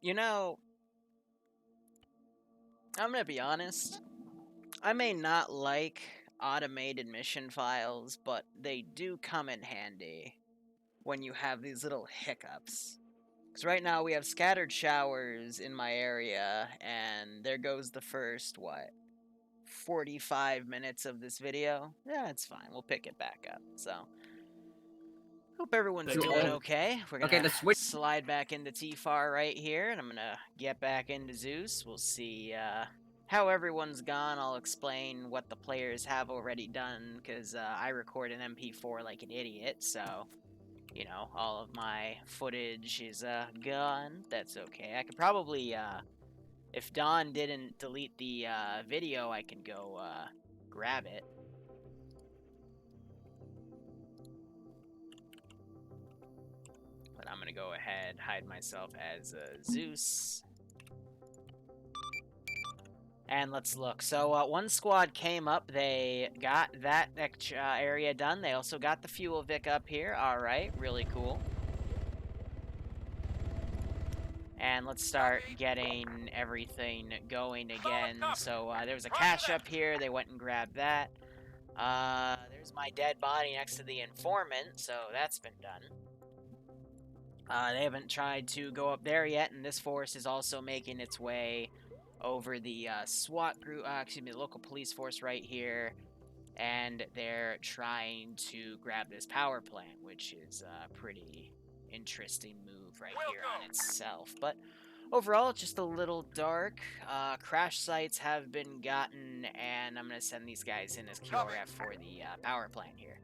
You know, I'm gonna be honest. I may not like automated mission files, but they do come in handy when you have these little hiccups. Because right now we have scattered showers in my area, and there goes the first, 45 minutes of this video? Yeah, it's fine. We'll pick it back up. So, hope everyone's doing okay. We're gonna slide back into T-Far right here, and I'm gonna get back into Zeus. We'll see how everyone's gone. I'll explain what the players have already done, because I record an MP4 like an idiot, so, you know, all of my footage is gone. That's okay. I could probably, if Don didn't delete the video, I can go grab it. But I'm gonna go ahead, hide myself as Zeus. And let's look. So one squad came up. They got that area done. They also got the fuel Vic up here. All right, really cool. And let's start getting everything going again. So there was a cache up here. They went and grabbed that. There's my dead body next to the informant, so that's been done. They haven't tried to go up there yet, and this force is also making its way over the SWAT group, the local police force right here, and they're trying to grab this power plant, which is a pretty interesting move right here on itself. But overall, it's just a little dark. Crash sites have been gotten, and I'm going to send these guys in as QRF for the power plant here.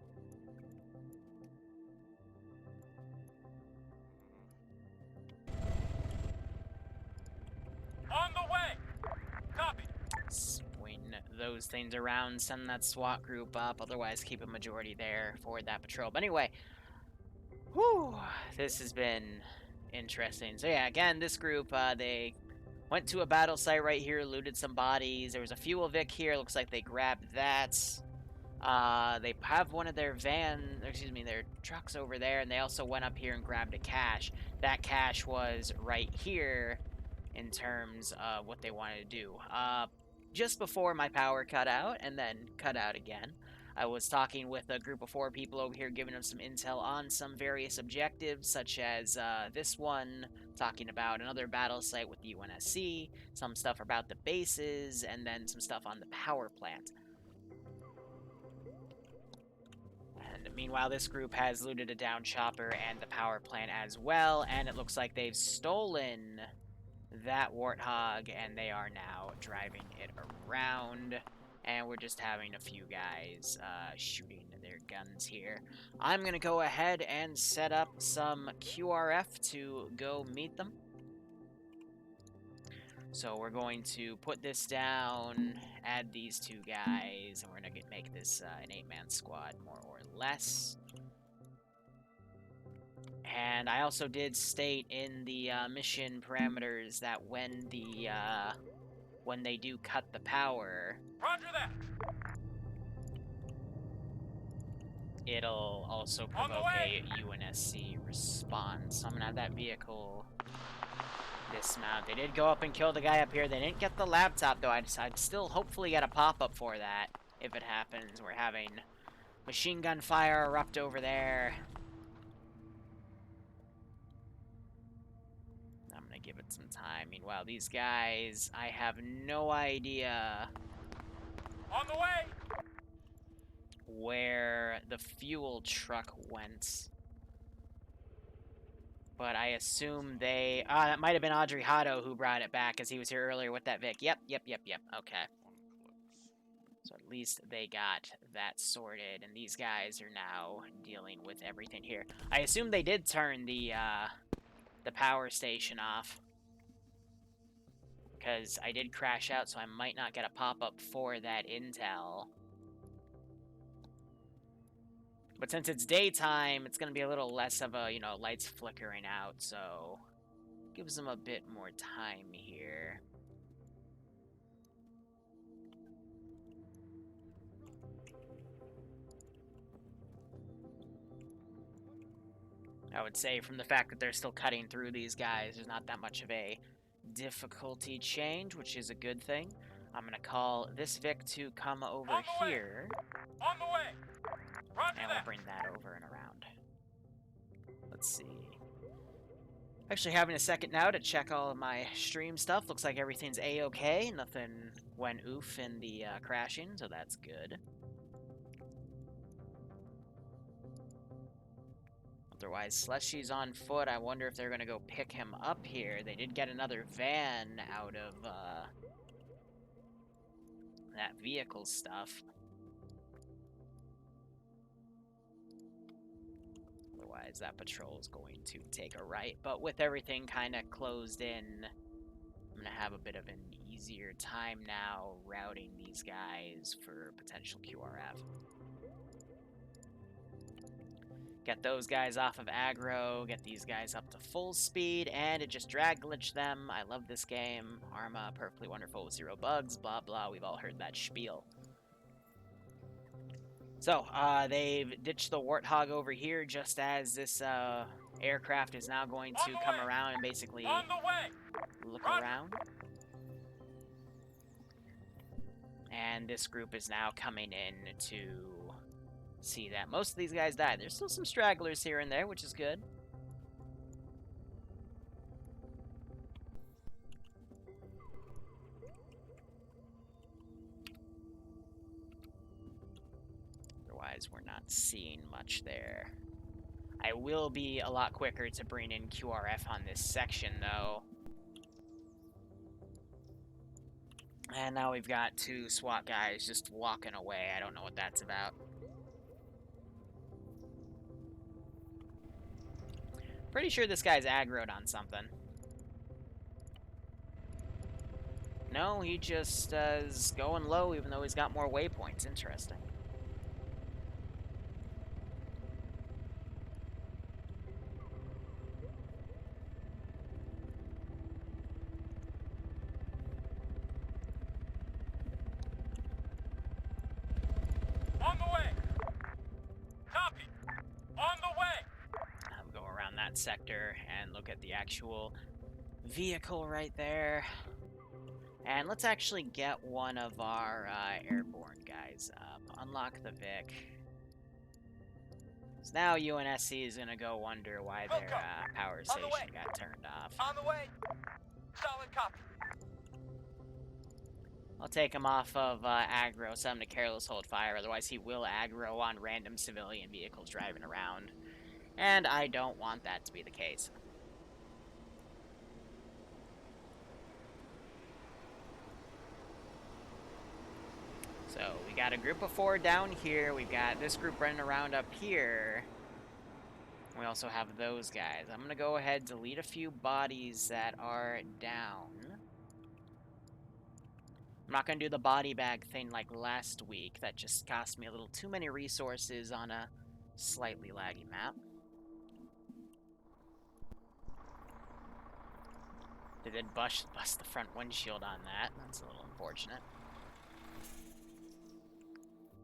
On the way! Copy! Swing those things around, send that SWAT group up, otherwise keep a majority there for that patrol. But anyway, whew, this has been interesting. So yeah, again, this group, they went to a battle site right here, looted some bodies. There was a fuel Vic here, looks like they grabbed that. They have one of their their trucks over there, and they also went up here and grabbed a cache. That cache was right here in terms of what they wanted to do. Just before my power cut out, and then cut out again, I was talking with a group of 4 people over here, giving them some intel on some various objectives, such as this one, talking about another battle site with the UNSC, some stuff about the bases, and then some stuff on the power plant. And meanwhile, this group has looted a down chopper and the power plant as well, and it looks like they've stolen that Warthog, and they are now driving it around, and we're just having a few guys shooting their guns here. I'm going to go ahead and set up some QRF to go meet them. So we're going to put this down, add these 2 guys, and we're going to make this an 8-man squad, more or less. And I also did state in the mission parameters that when they do cut the power, Roger that! it'll also provoke a UNSC response. So I'm gonna have that vehicle dismount. They did go up and kill the guy up here. They didn't get the laptop though. I'd still hopefully get a pop-up for that if it happens. We're having machine gun fire erupt over there. Give it some time. Meanwhile, these guys, I have no idea on the way where the fuel truck went. But I assume they... that might have been Audrey Hotto who brought it back, as he was here earlier with that Vic. Yep. Okay. So at least they got that sorted, and these guys are now dealing with everything here. I assume they did turn the power station off, because I did crash out, so I might not get a pop-up for that intel. But since it's daytime, it's going to be a little less of a, lights flickering out, so gives them a bit more time here. I would say from the fact that they're still cutting through these guys, there's not that much of a difficulty change, which is a good thing. I'm going to call this Vic to come over On the way. here, On the way. Roger and we'll that. bring that over and around. Let's see. Actually having a second now to check all of my stream stuff. Looks like everything's a-okay. Nothing went oof in the crashing, so that's good. Otherwise, Slushy's on foot. I wonder if they're going to go pick him up here. They did get another van out of that vehicle stuff. Otherwise, that patrol is going to take a right. But with everything kind of closed in, I'm going to have a bit of an easier time now routing these guys for potential QRF. Get those guys off of aggro, get these guys up to full speed, and it just drag glitched them. I love this game. Arma, perfectly wonderful with 0 bugs, blah blah, we've all heard that spiel. So, they've ditched the Warthog over here just as this aircraft is now going to come around and basically look around. And this group is now coming in to see that most of these guys died. There's still some stragglers here and there, which is good. Otherwise, we're not seeing much there. I will be a lot quicker to bring in QRF on this section, though. And now we've got 2 SWAT guys just walking away. I don't know what that's about. Pretty sure this guy's aggroed on something. No, he just is going low even though he's got more waypoints. Interesting. On the way. Copy. On the way. I'll go around that sector and look at the actual vehicle right there. And let's actually get one of our airborne guys up. Unlock the Vic. So now UNSC is going to go wonder why their power station got turned off. On the way. Solid copy. I'll take him off of aggro, set him to careless hold fire, otherwise he will aggro on random civilian vehicles driving around. And I don't want that to be the case. So, we got a group of 4 down here, we've got this group running around up here. We also have those guys. I'm going to go ahead and delete a few bodies that are down. I'm not going to do the body bag thing like last week. That just cost me a little too many resources on a slightly laggy map. They did bust the front windshield on that. That's a little unfortunate.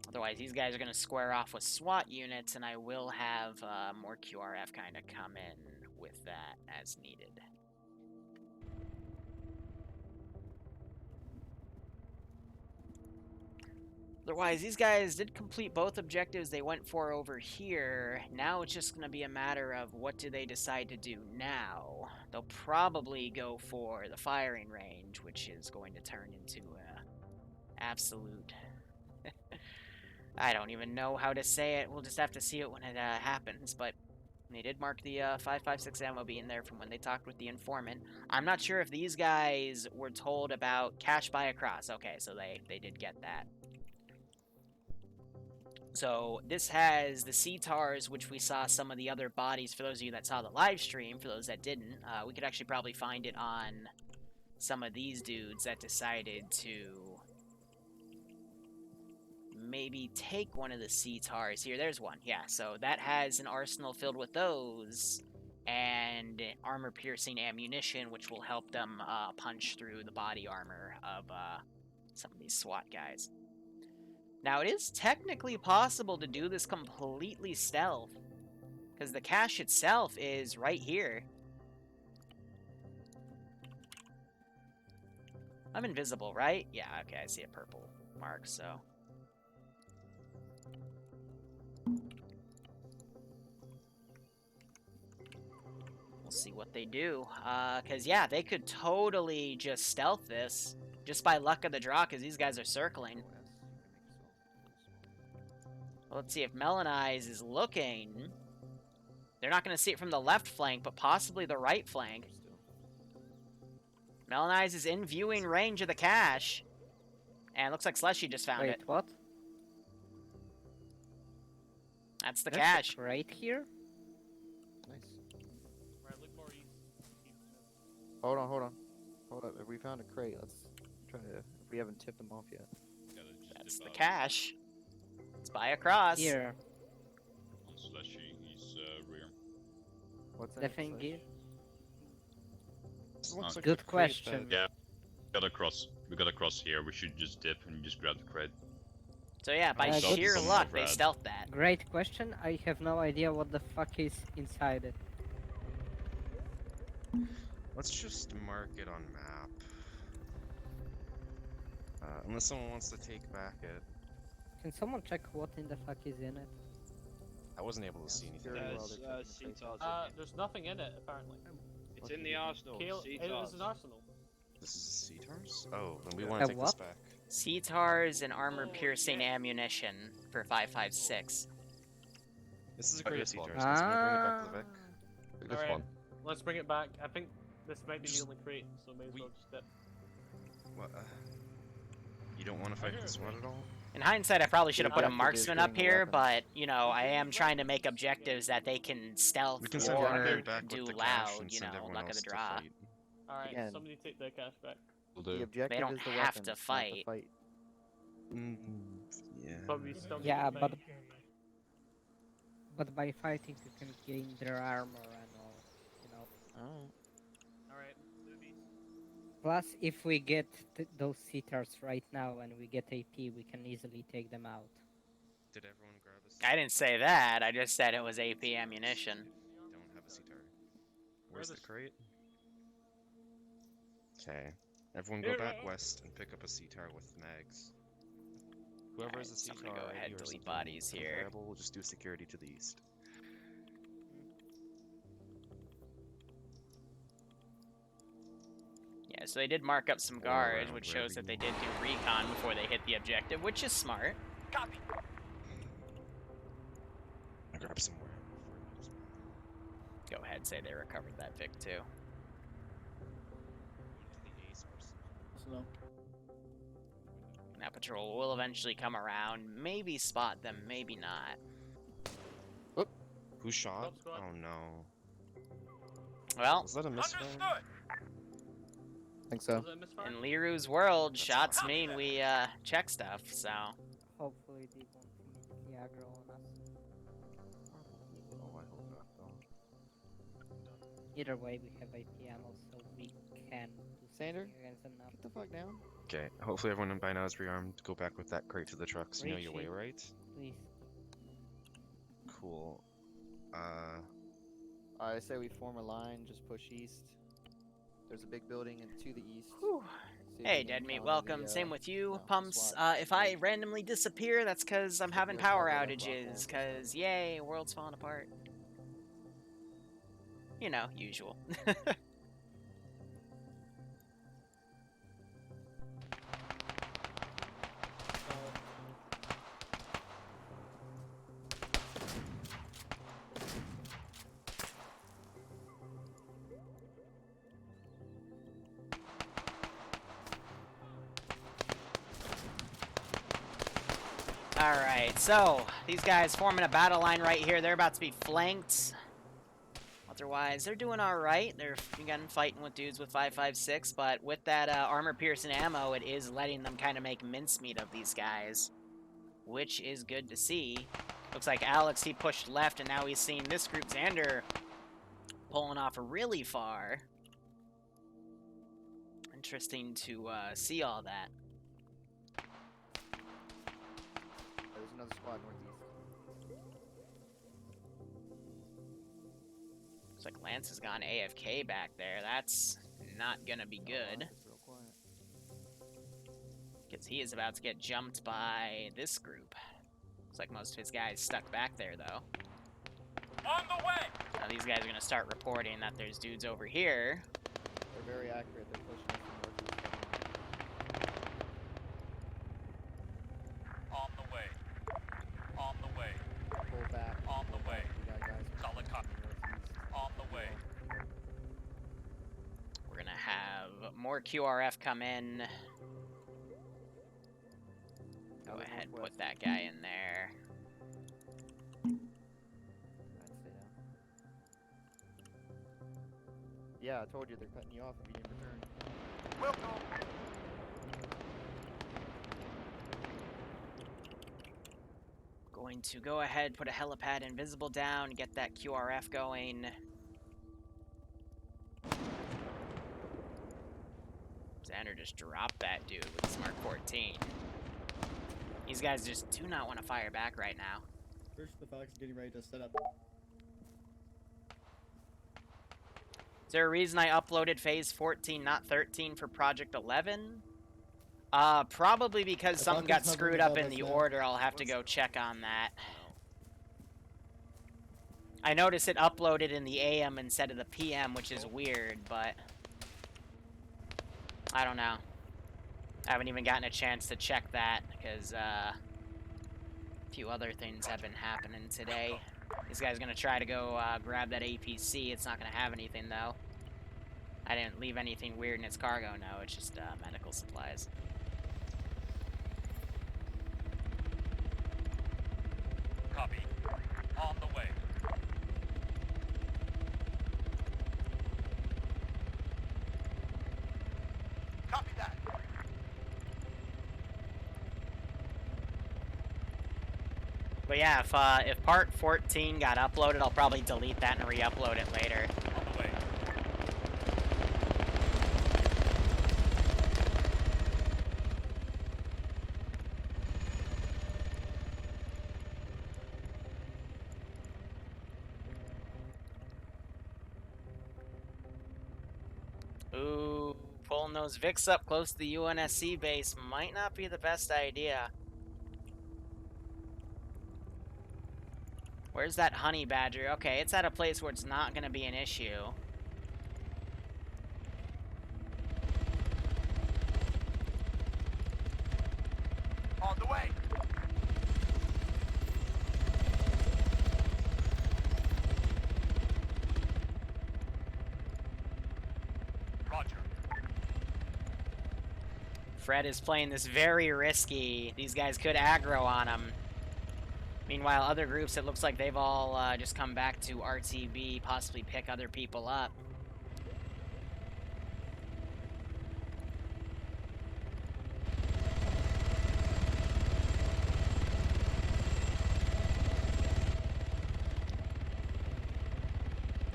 Otherwise, these guys are going to square off with SWAT units, and I will have more QRF kind of come in with that as needed. Otherwise, these guys did complete both objectives they went for over here. Now it's just going to be a matter of what do they decide to do now. They'll probably go for the firing range, which is going to turn into absolute... I don't even know how to say it. We'll just have to see it when it happens, but they did mark the 5.56 ammo being there from when they talked with the informant. I'm not sure if these guys were told about cash buy across. Okay, so they did get that. So this has the CTARs, which we saw some of the other bodies. For those of you that saw the live stream, for those that didn't, we could actually probably find it on some of these dudes that decided to maybe take one of the CTARs. Here, there's one. Yeah, so that has an arsenal filled with those and armor-piercing ammunition, which will help them punch through the body armor of some of these SWAT guys. Now, it is technically possible to do this completely stealth. Because the cache itself is right here. I'm invisible, right? Yeah, okay, I see a purple mark, so... We'll see what they do. Because, yeah, they could totally just stealth this. Just by luck of the draw, because these guys are circling. Well, let's see if Melanize is looking. They're not going to see it from the left flank, but possibly the right flank. Melanize is in viewing range of the cache. And looks like Slushy just found it. Wait, what? That's the That's cache. right here? Nice. Right, look more east. Hold on. Hold up. If we found a crate, let's try to. If we haven't tipped them off yet. That's the cache. Let's buy across. Here. Slushy, he's rear. What's The that? thing is, Looks like good a crate question. Yeah, we got across here. We should just dip and just grab the crate. So yeah, by Good. sheer Some luck, of they red. stealthed that. Great question. I have no idea what the fuck is inside it. Let's just mark it on map. Unless someone wants to take back it. Can someone check what in the fuck is in it? I wasn't able to see anything. Very well, There's they're taking the crate. CTARs. There's nothing in it, apparently. It's in the arsenal. It is an CTARs. arsenal. This is CTARs? Oh, then we Yeah. want to take this what? back. CTARs and armor-piercing yeah. ammunition for 5.56. This is a Oh, great this CTARs. one. Let's bring it back to the Vic. Pick this Alright. one. Let's bring it back. I think this might be the only crate, so may as well just dip. What? You don't want to fight this one at all? In hindsight, I probably should have put a Objective is marksman up getting the here, weapons. but, you know, I am trying to make objectives that they can stealth We can send or everyone back do with the cash loud, and you send know, everyone luck of else the to draw. fight. Alright, Again. somebody take the cash back. Will The do. objective don't is the have weapons, to not the fight. fight. Mm, yeah. But we still need Yeah, to but fight. by fighting you can gain their armor and all, you know. Alright. Alright, newbies. Plus, if we get those CTARs right now and we get AP, we can easily take them out. Did everyone grab a I didn't say that, I just said it was AP ammunition. Don't have a CTAR. Where's the crate? Okay. Everyone go back west and pick up a CTAR with mags. Whoever has a Alright, so I'm CTAR gonna go ID ahead or and delete something bodies here. comparable, we'll just do security to the east. Yeah, so they did mark up some Or guards, around which wherever shows that you they did do recon before they hit the objective, which is smart. Copy. I grab some more. Go ahead, say they recovered that Vic too. That patrol will eventually come around, maybe spot them, maybe not. Who shot? Top squad. Oh no. Well, Was that a misfire? Understood. I think so. Was it a misfire? in Liru's world, That's shots fine. mean we check stuff, so... Hopefully they won't immediately aggro on us. Oh, I hope not. though. Either way, we have AP ammo, so we can do Sander? something against them now. Get the fuck down. Okay, hopefully everyone by now is rearmed. Go back with that crate to the trucks. You know your way, Retreat. right? Please. Cool. I say we form a line, just push east. There's a big building to the east. Whew. See if Hey, we can Dead Meat, follow welcome. the, Same with you, no, Pumps. SWAT If I bridge. randomly disappear, that's because I'm Should having be a power cover up outages, platform. because, yay, world's falling apart. You know, usual. Alright, so, these guys forming a battle line right here. They're about to be flanked. Otherwise, they're doing alright. They're, again, fighting with dudes with 5.56, but with that armor-piercing ammo, it is letting them kind of make mincemeat of these guys, which is good to see. Looks like Alex, he pushed left, and now he's seeing this group, Xander, pulling off really far. Interesting to see all that. There's another squad northeast. Looks like Lance has gone AFK back there. That's not gonna be good. It's real quiet. Because he is about to get jumped by this group. Looks like most of his guys stuck back there, though. On the way! Now these guys are going to start reporting that there's dudes over here. They're very accurate. They're pushing us On the way. On the way. northeast. Pull back. On the way. We got guys Solid copy. northeast. On the way. We're going to have more QRF come in. Go ahead, put that guy in there. Alright, stay down. Yeah, I told you they're cutting you off if you didn't return. We'll go. Going to go ahead, put a helipad invisible down, get that QRF going. Xander just dropped that dude with Smart 14. These guys just do not want to fire back right now. First, the Fox is getting ready to set up. Is there a reason I uploaded phase 14, not 13 for Project 11? Probably because something got screwed up in the order. I'll have to go check on that. I noticed it uploaded in the AM instead of the PM, which is weird, but I don't know. I haven't even gotten a chance to check that because a few other things have been happening today. This guy's gonna try to go grab that APC. It's not gonna have anything though. I didn't leave anything weird in its cargo. No, it's just medical supplies. Copy. On the way. Copy that. But yeah, if part 14 got uploaded, I'll probably delete that and re-upload it later. On the way. Ooh, pulling those Vics up close to the UNSC base might not be the best idea. Where's that honey badger? Okay, it's at a place where it's not going to be an issue. On the way. Roger. Fred is playing this very risky. These guys could aggro on him. Meanwhile, other groups, it looks like they've all just come back to RTB, possibly pick other people up.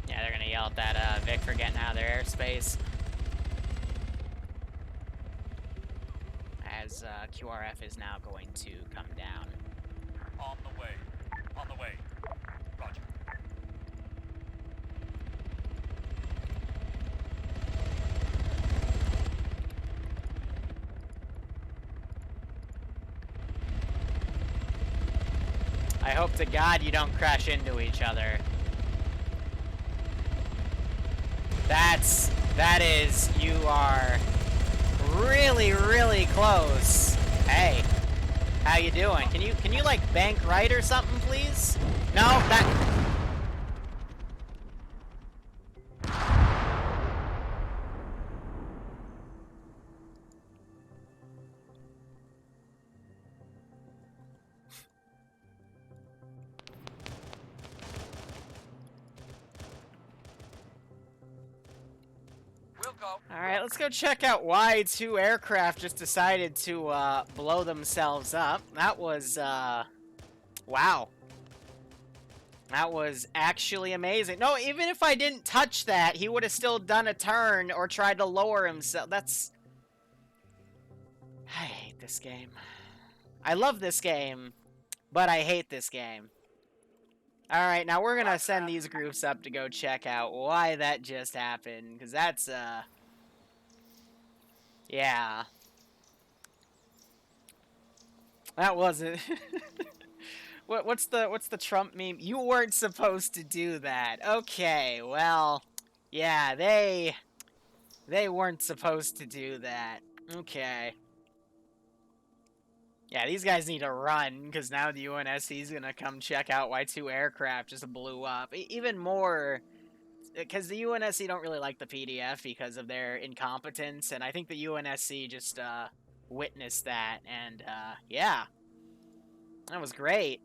Yeah, they're gonna yell at that Vic for getting out of their airspace. As QRF is now going to come down. On the way. On the way. Roger. I hope to God you don't crash into each other. You are really, really close. Hey. How you doing? Can you like bank right or something, please? No, that. We'll go. All right, let's go check out why two aircraft just decided to blow themselves up. That was wow. That was actually amazing. No, even if I didn't touch that, he would have still done a turn or tried to lower himself. That's... I hate this game. I love this game, but I hate this game. Alright, now we're gonna send these groups up to go check out why that just happened, because that's, yeah. That wasn't... What's the Trump meme? You weren't supposed to do that. Okay, well, yeah, they weren't supposed to do that. Okay. Yeah, these guys need to run, because now the UNSC is gonna come check out why 2 aircraft just blew up. Even more, because the UNSC don't really like the PDF because of their incompetence, and I think the UNSC just, witnessed that, and, yeah. That was great.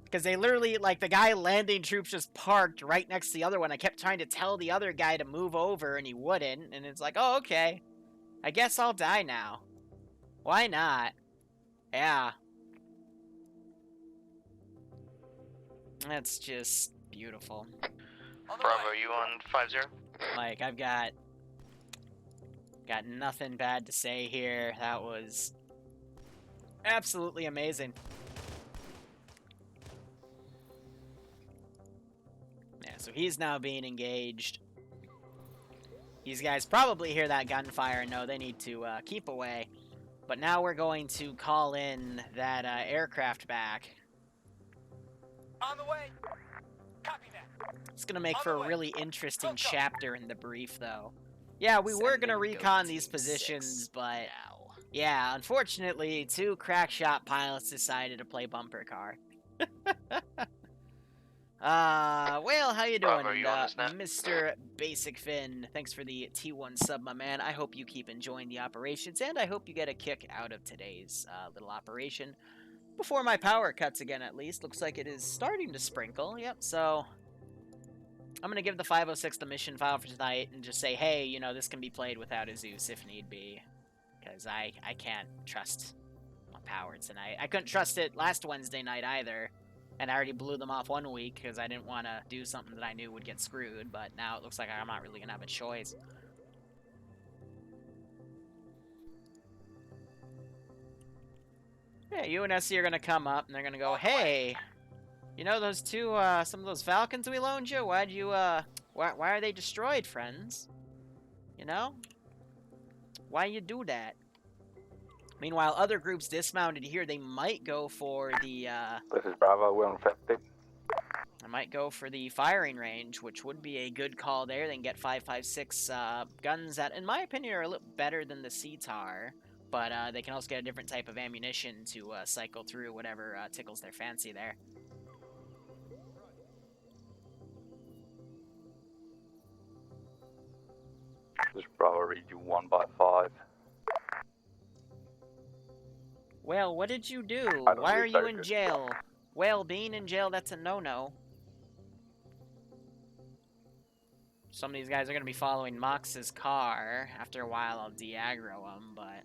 Because they literally, like, the guy landing troops just parked right next to the other one. I kept trying to tell the other guy to move over, and he wouldn't, and it's like, oh, okay. I guess I'll die now. Why not? Yeah. That's just beautiful. Bravo, you on 5-0? Like, I've got nothing bad to say here. That was absolutely amazing. Yeah, so he's now being engaged. These guys probably hear that gunfire and know they need to keep away. But now we're going to call in that aircraft back. On the way. Copy that. It's going to make for a really interesting chapter in the brief, though. Yeah, we were going to recon these positions, but... yeah, unfortunately, 2 crack shot pilots decided to play bumper car. Well, how you doing, Bravo, you on this net? Mr. Basic Finn? Thanks for the T1 sub, my man. I hope you keep enjoying the operations, and I hope you get a kick out of today's little operation. Before my power cuts again, at least. Looks like it is starting to sprinkle. Yep, so... I'm gonna give the 506 the mission file for tonight and just say, hey, you know, this can be played without a Zeus if need be. Because I can't trust my power tonight. I couldn't trust it last Wednesday night either. And I already blew them off 1 week because I didn't want to do something that I knew would get screwed. But now it looks like I'm not really going to have a choice. Yeah, UNSC are going to come up and they're going to go, hey, you know those 2, some of those Falcons we loaned you? Why'd you, why are they destroyed, friends? You know? Why you do that? Meanwhile, other groups dismounted here, they might go for the, This is Bravo, we're on 50. I might go for the firing range, which would be a good call there. They can get 5.56 guns that, in my opinion, are a little better than the CTAR. But they can also get a different type of ammunition to cycle through whatever tickles their fancy there. This is Bravo, read you 1 by 5. Well, what did you do? I don't Why are read you very in good. jail? Well, being in jail, that's a no-no. Some of these guys are going to be following Mox's car. After a while, I'll de-aggro them, but...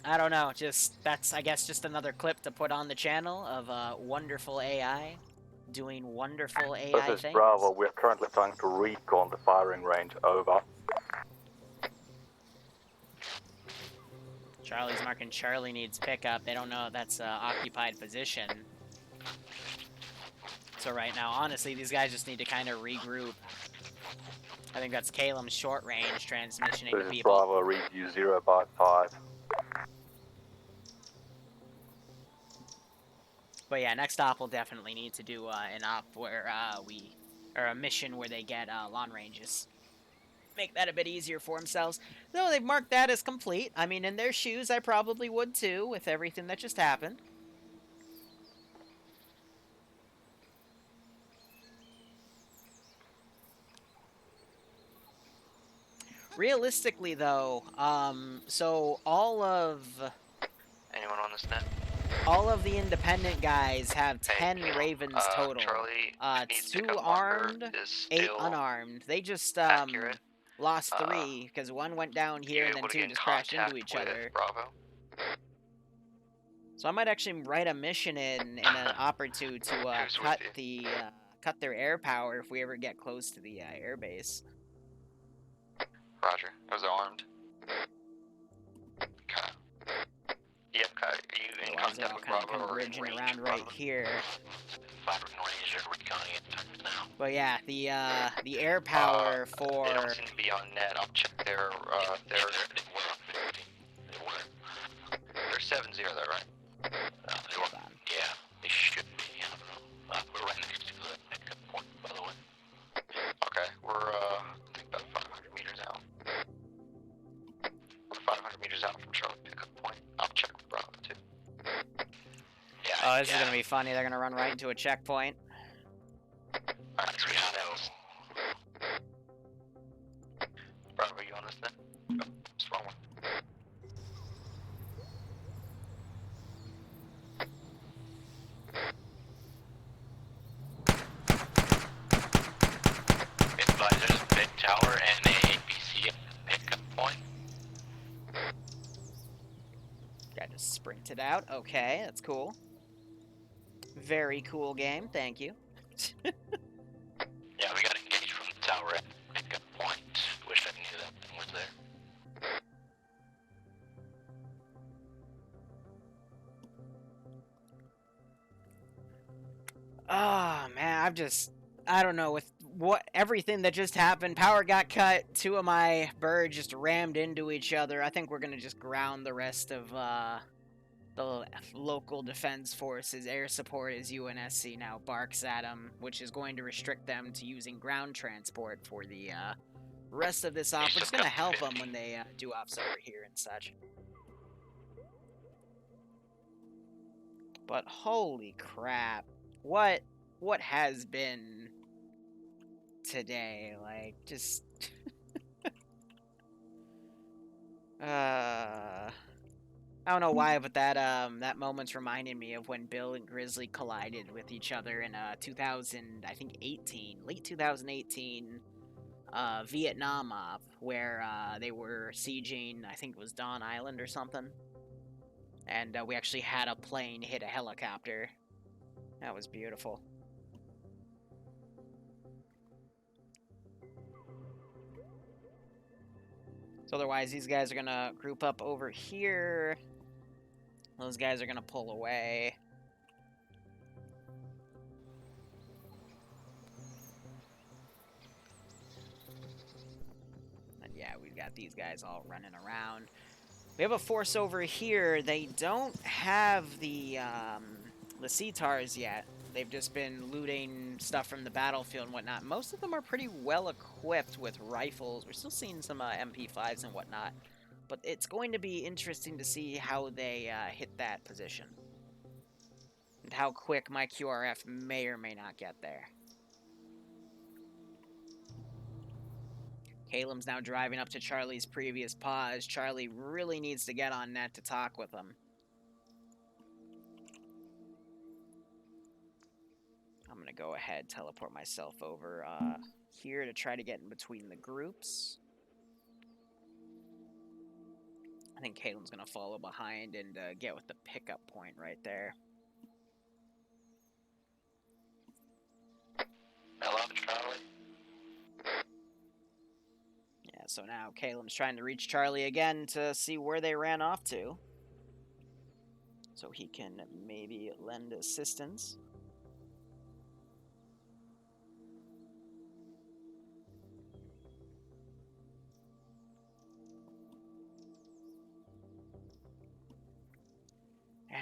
I don't know, that's, I guess, just another clip to put on the channel of wonderful AI doing wonderful AI This is things. Bravo, we're currently trying to recon the firing range, over. Charlie's marking Charlie needs pickup. They don't know that's an occupied position. So right now, honestly, these guys just need to kind of regroup. I think that's Caleb's short-range transmissioning to This is people. Bravo, read you 0 by 5. But yeah, next op we'll definitely need to do an op where or a mission where they get long ranges. Make that a bit easier for themselves. Though they've marked that as complete. I mean, in their shoes, I probably would too, with everything that just happened. Realistically, though, so all of... Anyone on this net? All of the independent guys have 10 Hey, Ravens total. Charlie needs 2 pickup armed, marker is 8 still unarmed. They just accurate. lost 3 because 1 went down here and then 2 just crashed into each other. Bravo. So I might actually write a mission in an op or two to Who's cut with the cut their air power if we ever get close to the air base. Roger. It was armed. Okay. Yeah, okay. You in Otherwise, they're all contact with kind of Bravo or in bridging range around of right Bravo? here. Firing range or reconning it now. But yeah, the air power They for don't seem to be on net. I'll check their they were on 50. They were. They're 7-0 though, right? They were. hold on. Yeah, they should be. I don't know. We're right next to the pickup point, by the way. Okay, we're I think about 500 meters out. We're 500 meters out from Charlie pickup point. I'll check with Bravo too. Yeah. Oh, this is gonna be funny. They're gonna run right into a checkpoint. Alright, 3 hours. Bravo, you on this then? Oh, what's wrong with? Advisors, big tower and a APC pickup point. Guy just sprinted out. Okay, that's cool. Very cool game. Thank you. Yeah, we got engaged from the tower at pickup point. Wish I knew that thing was there. Oh man, I don't know, with everything that just happened. Power got cut. 2 of my birds just rammed into each other. I think we're gonna just ground the rest of the local defense forces. Air support as UNSC now barks at them, which is going to restrict them to using ground transport for the rest of this op. Which is gonna help them when they do ops over here and such. But holy crap. What has been today? Like, just I don't know why, but that moment's reminded me of when Bill and Grizzly collided with each other in 2018, late 2018 Vietnam op, where they were sieging, I think it was Dawn Island or something, and we actually had a plane hit a helicopter. That was beautiful. So otherwise, these guys are gonna group up over here. Those guys are gonna pull away. And yeah, we've got these guys all running around. We have a force over here. They don't have the CTARs yet. They've just been looting stuff from the battlefield and whatnot. Most of them are pretty well equipped with rifles. We're still seeing some MP5s and whatnot. But it's going to be interesting to see how they hit that position. And how quick my QRF may or may not get there. Caleb's now driving up to Charlie's previous pause. Charlie really needs to get on net to talk with him. I'm going to go ahead, teleport myself over here to try to get in between the groups. I think Caleb's going to follow behind and get with the pickup point right there. Hello, Charlie. Yeah, so now Caleb's trying to reach Charlie again to see where they ran off to. So he can maybe lend assistance.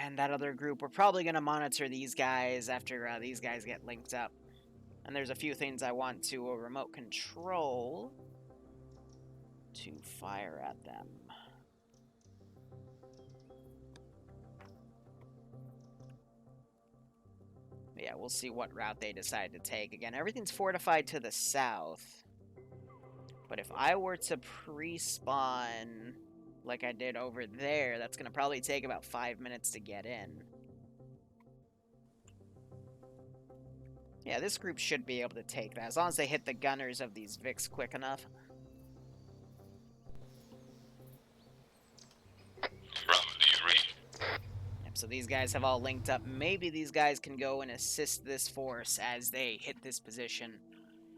And that other group, we're probably going to monitor these guys after these guys get linked up. And there's a few things I want to remote control to fire at them. Yeah, we'll see what route they decide to take. Again, everything's fortified to the south. But if I were to pre-spawn like I did over there, that's going to probably take about 5 minutes to get in. Yeah, this group should be able to take that, as long as they hit the gunners of these Vics quick enough. Bravo, do you read? Yep, so these guys have all linked up. Maybe these guys can go and assist this force as they hit this position.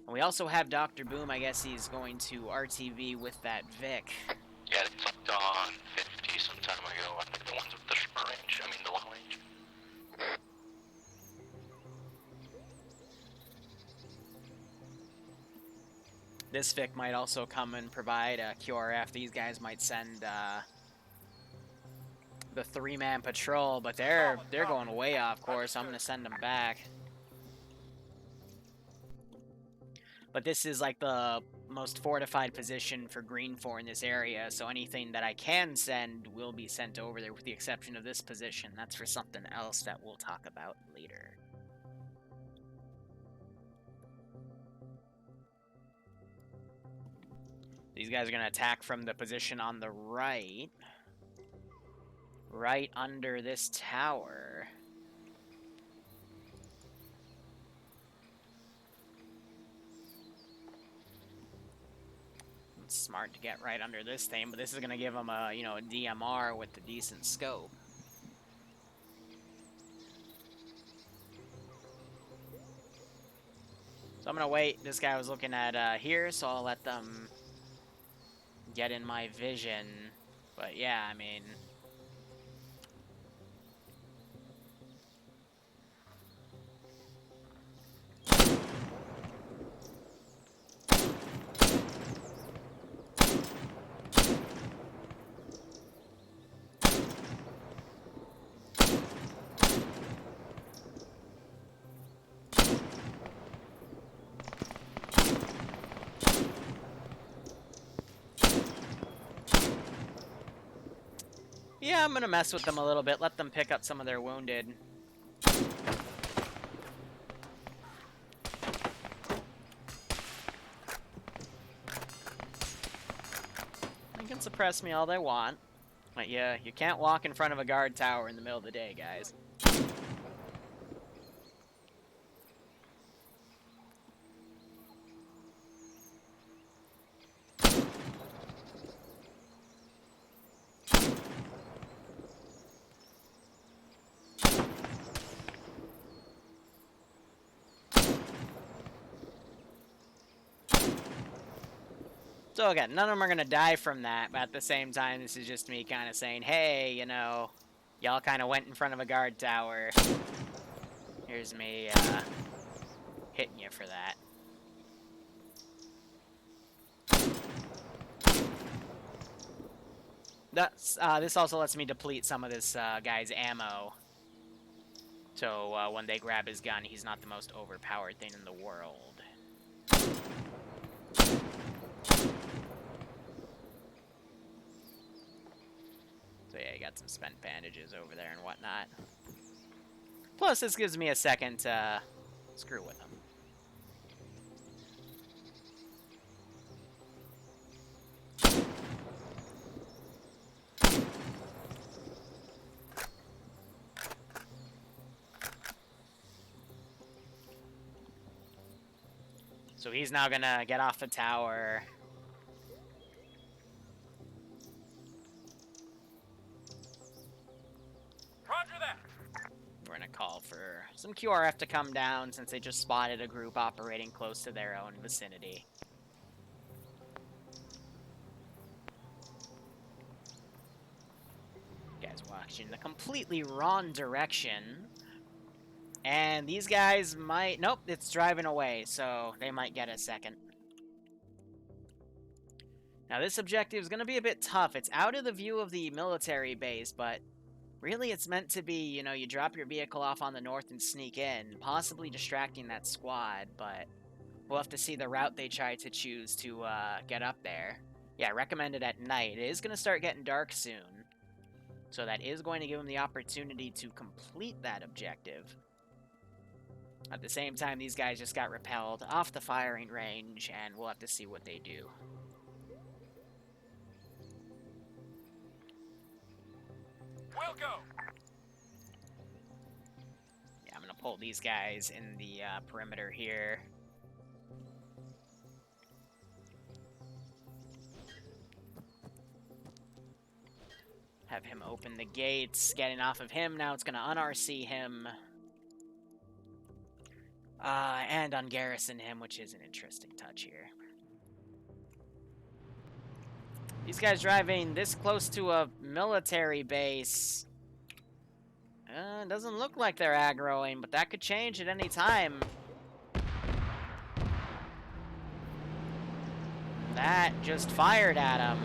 And we also have Dr. Boom. I guess he's going to RTV with that Vic. Yeah, they fucked on 50 some time ago. I think the ones with the short range, I mean the long range. This Vic might also come and provide a QRF. These guys might send the 3-man patrol, but they're going way off course. I'm gonna send them back. But this is like the most fortified position for Green 4 in this area, so anything that I can send will be sent over there, with the exception of this position. That's for something else that we'll talk about later. These guys are going to attack from the position on the right. Right under this tower. It's smart to get right under this thing, but this is going to give them a, you know, a DMR with a decent scope. So I'm going to wait. This guy was looking at here, so I'll let them get in my vision. But yeah, I mean... yeah, I'm gonna mess with them a little bit, let them pick up some of their wounded. They can suppress me all they want, but yeah, you can't walk in front of a guard tower in the middle of the day, guys. So again, none of them are going to die from that, but at the same time, this is just me kind of saying, hey, you know, y'all kind of went in front of a guard tower. Here's me hitting you for that. This also lets me deplete some of this guy's ammo. So when they grab his gun, he's not the most overpowered thing in the world. So yeah, you got some spent bandages over there and whatnot. Plus, this gives me a second to screw with him. So he's now gonna get off the tower. Roger that. We're gonna call for some QRF to come down since they just spotted a group operating close to their own vicinity. Guys watching the completely wrong direction. And these guys might... Nope, it's driving away, so they might get a second. Now, this objective is going to be a bit tough. It's out of the view of the military base, but really it's meant to be, you know, you drop your vehicle off on the north and sneak in, possibly distracting that squad, but we'll have to see the route they try to choose to get up there. Yeah, recommended at night. It is going to start getting dark soon, so that is going to give them the opportunity to complete that objective. At the same time, these guys just got repelled off the firing range, and we'll have to see what they do. We'll go. Yeah, I'm gonna pull these guys in the perimeter here. Have him open the gates, getting off of him. Now it's gonna un-RC him. And ungarrison him, which is an interesting touch here. These guys driving this close to a military base. Doesn't look like they're aggroing, but that could change at any time. That just fired at him.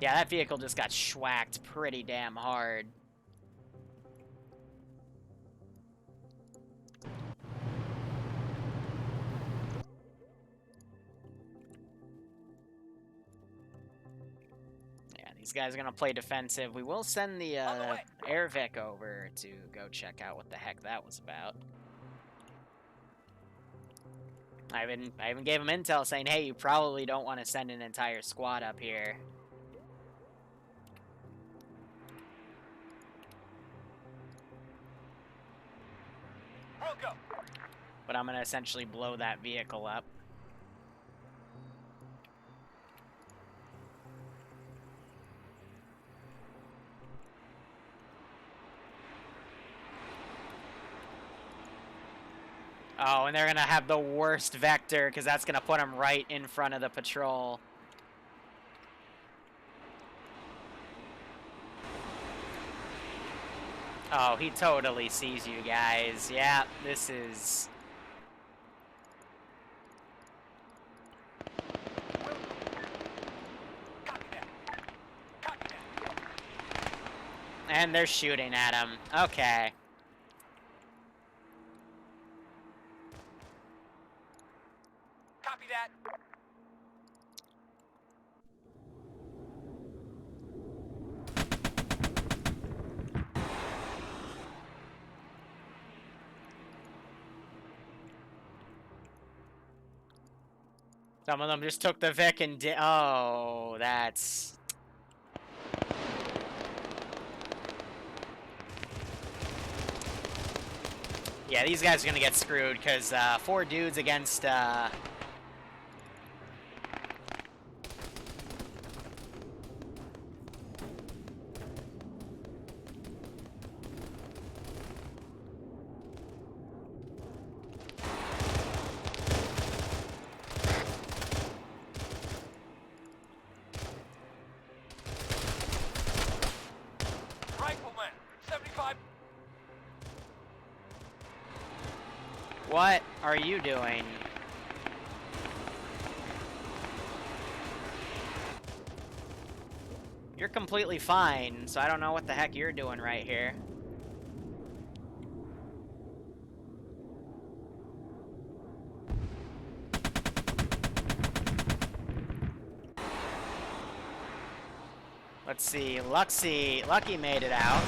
Yeah, that vehicle just got schwacked pretty damn hard. Yeah, these guys are gonna play defensive. We will send the air Vic over to go check out what the heck that was about. I even gave him intel saying, hey, you probably don't want to send an entire squad up here. We'll go. But I'm gonna essentially blow that vehicle up. Oh, and they're gonna have the worst vector, because that's gonna put them right in front of the patrol. Oh, he totally sees you guys. Yeah, this is... Copy that. Copy that. And they're shooting at him. Okay. Copy that. Some of them just took the Vic and did... Oh, that's... Yeah, these guys are gonna get screwed, because 4 dudes against... Rifleman, 75. What are you doing? You're completely fine, so I don't know what the heck you're doing right here. Let's see, Lucky made it out.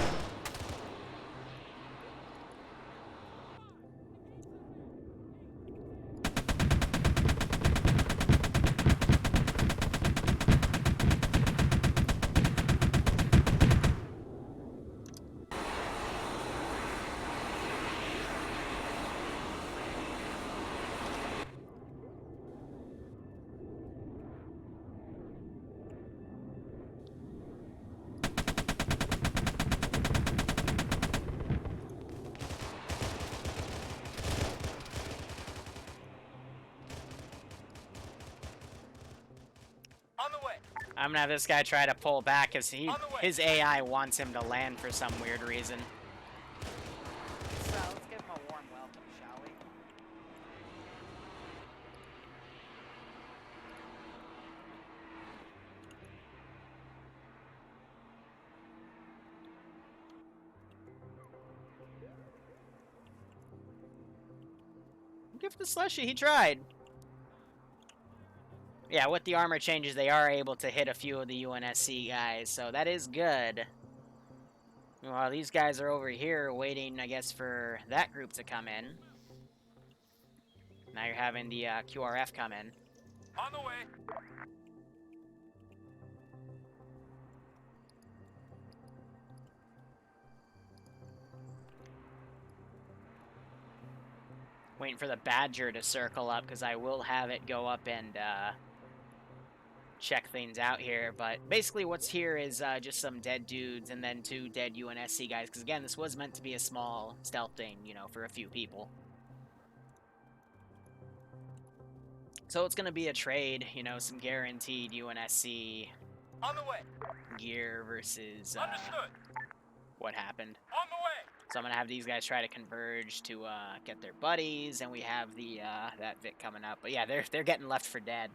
On the way. I'm gonna have this guy try to pull back because On the way. his AI wants him to land for some weird reason. So let's give him a warm welcome, shall we? Give the slushy, he tried. Yeah, with the armor changes, they are able to hit a few of the UNSC guys, so that is good. Well, these guys are over here waiting, I guess, for that group to come in. Now you're having the QRF come in. On the way. Waiting for the Badger to circle up, because I will have it go up and check things out here. But basically what's here is just some dead dudes and then 2 dead UNSC guys, because again, this was meant to be a small stealth thing, you know, for a few people. So it's gonna be a trade, you know, some guaranteed UNSC On the way. gear versus Understood. what happened. On the way. So I'm gonna have these guys try to converge to get their buddies, and we have the that Vic coming up. But yeah, they're getting left for dead.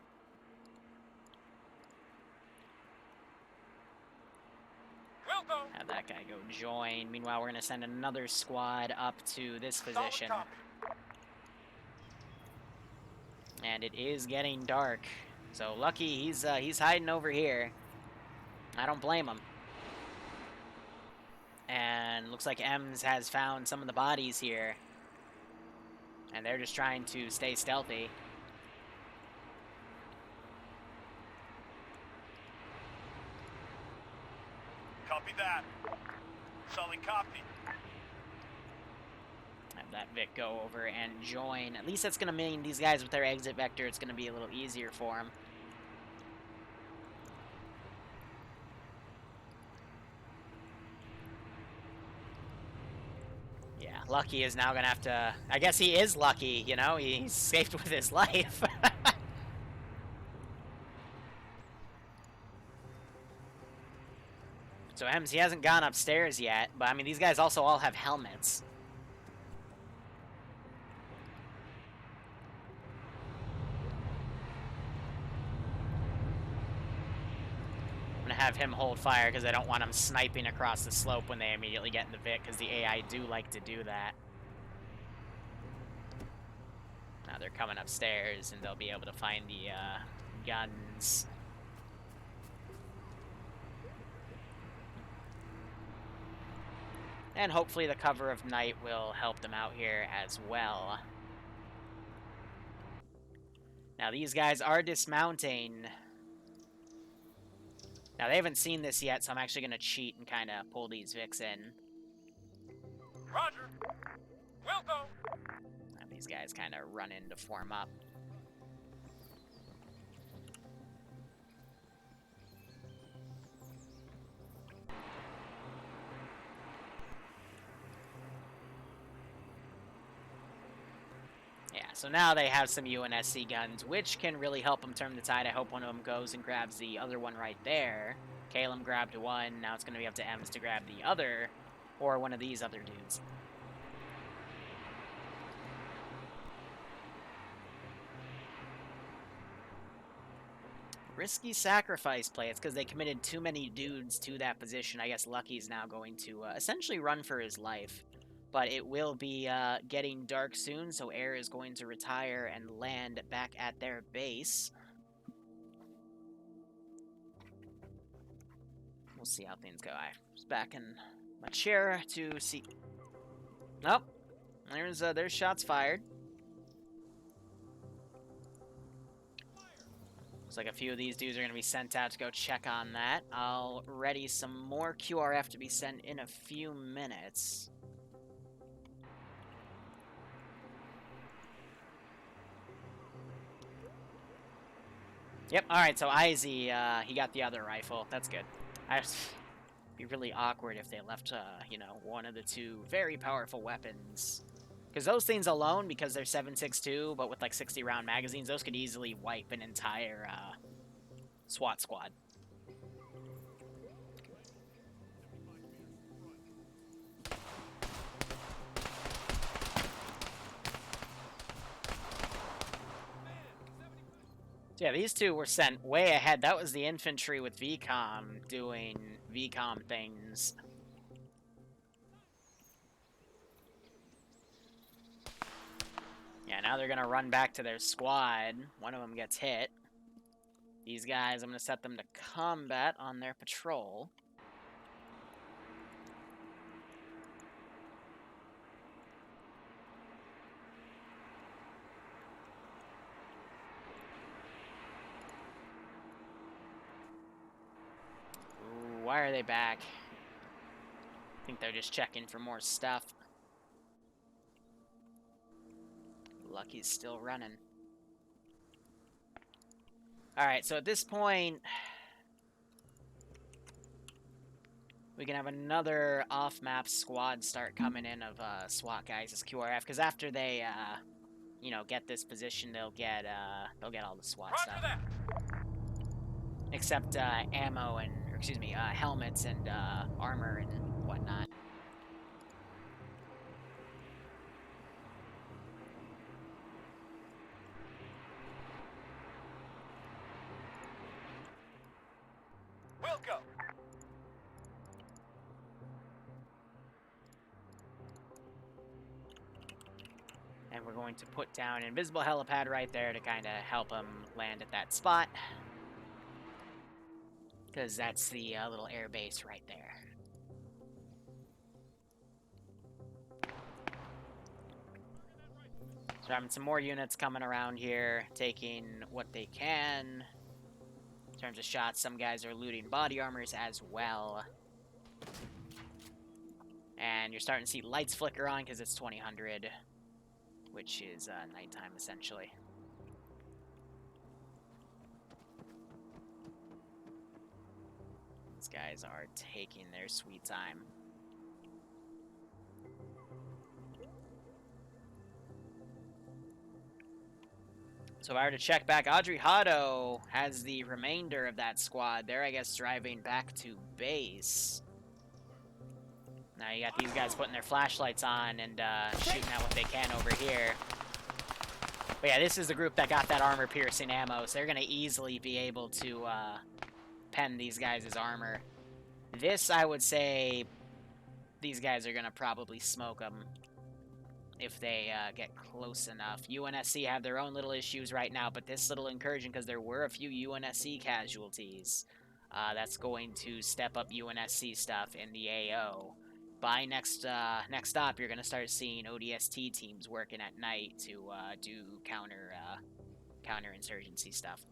We'll go. Have that guy go join. Meanwhile, we're gonna send another squad up to this Solid position. copy. And it is getting dark. So Lucky, he's hiding over here. I don't blame him. And looks like Ems has found some of the bodies here. And they're just trying to stay stealthy. Copy that. Solid copy. Have that Vic go over and join. At least that's going to mean these guys with their exit vector, it's going to be a little easier for them. Yeah, Lucky is now going to have to... I guess he is lucky, you know? He's saved with his life. So Ems, he hasn't gone upstairs yet, but I mean, these guys also all have helmets. I'm gonna have him hold fire because I don't want him sniping across the slope when they immediately get in the Vic, because the AI do like to do that. Now they're coming upstairs and they'll be able to find the guns. And hopefully the cover of night will help them out here as well. Now these guys are dismounting. Now they haven't seen this yet, so I'm actually going to cheat and kind of pull these Vics in. Roger. We'll go. Have these guys kind of run in to form up. Yeah, so now they have some UNSC guns, which can really help them turn the tide. I hope one of them goes and grabs the other one right there. Caleb grabbed one, now it's going to be up to Ems to grab the other, or one of these other dudes. Risky sacrifice play. It's because they committed too many dudes to that position. I guess Lucky's now going to essentially run for his life. But it will be getting dark soon, so Air is going to retire and land back at their base. We'll see how things go. I was back in my chair to see... Nope. There's shots fired. Looks like a few of these dudes are going to be sent out to go check on that. I'll ready some more QRF to be sent in a few minutes. Yep, alright, so Izzy, he got the other rifle. That's good. It'd be really awkward if they left, you know, one of the two very powerful weapons. Because those things alone, because they're 7.62, but with like 60-round magazines, those could easily wipe an entire SWAT squad. So yeah, these two were sent way ahead. That was the infantry with VCOM doing VCOM things. Yeah, now they're going to run back to their squad. One of them gets hit. These guys, I'm going to set them to combat on their patrol. Ooh, why are they back? I think they're just checking for more stuff. Lucky's still running. Alright, so at this point, we can have another off-map squad start coming in of SWAT guys as QRF, because after they you know, get this position, they'll get all the SWAT Roger stuff. that. Except ammo and, or excuse me, helmets and armor and whatnot. We'll go. And we're going to put down an invisible helipad right there to kind of help them land at that spot. Because that's the little air base right there. So having some more units coming around here, taking what they can. In terms of shots, some guys are looting body armors as well. And you're starting to see lights flicker on because it's 2000, which is nighttime essentially. These guys are taking their sweet time. So if I were to check back, Audrey Hotto has the remainder of that squad. They're, I guess, driving back to base. Now you got these guys putting their flashlights on and shooting at what they can over here. But yeah, this is the group that got that armor-piercing ammo, so they're going to easily be able to pen these guys' armor. This, I would say, these guys are going to probably smoke them if they get close enough. UNSC have their own little issues right now, but this little incursion, because there were a few UNSC casualties, that's going to step up UNSC stuff in the AO. By next stop, you're going to start seeing ODST teams working at night to do counter-insurgency stuff.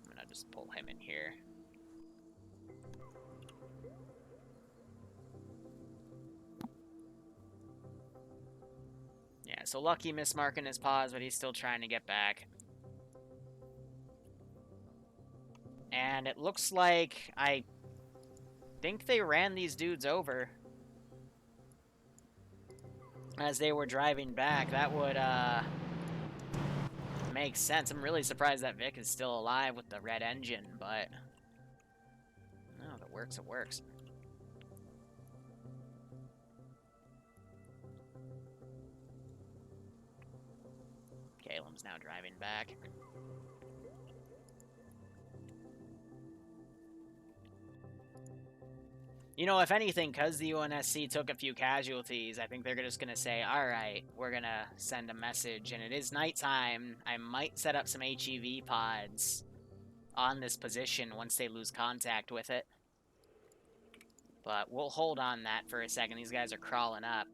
I'm going to just pull him in here. Yeah, so Lucky mismarking his pause, but he's still trying to get back. And it looks like, I think they ran these dudes over as they were driving back. That would make sense. I'm really surprised that Vic is still alive with the red engine, but no, if it works, it works. Caleb's now driving back. You know, if anything, because the UNSC took a few casualties, I think they're just going to say, alright, we're going to send a message, and it is nighttime. I might set up some HEV pods on this position once they lose contact with it. But we'll hold on that for a second. These guys are crawling up.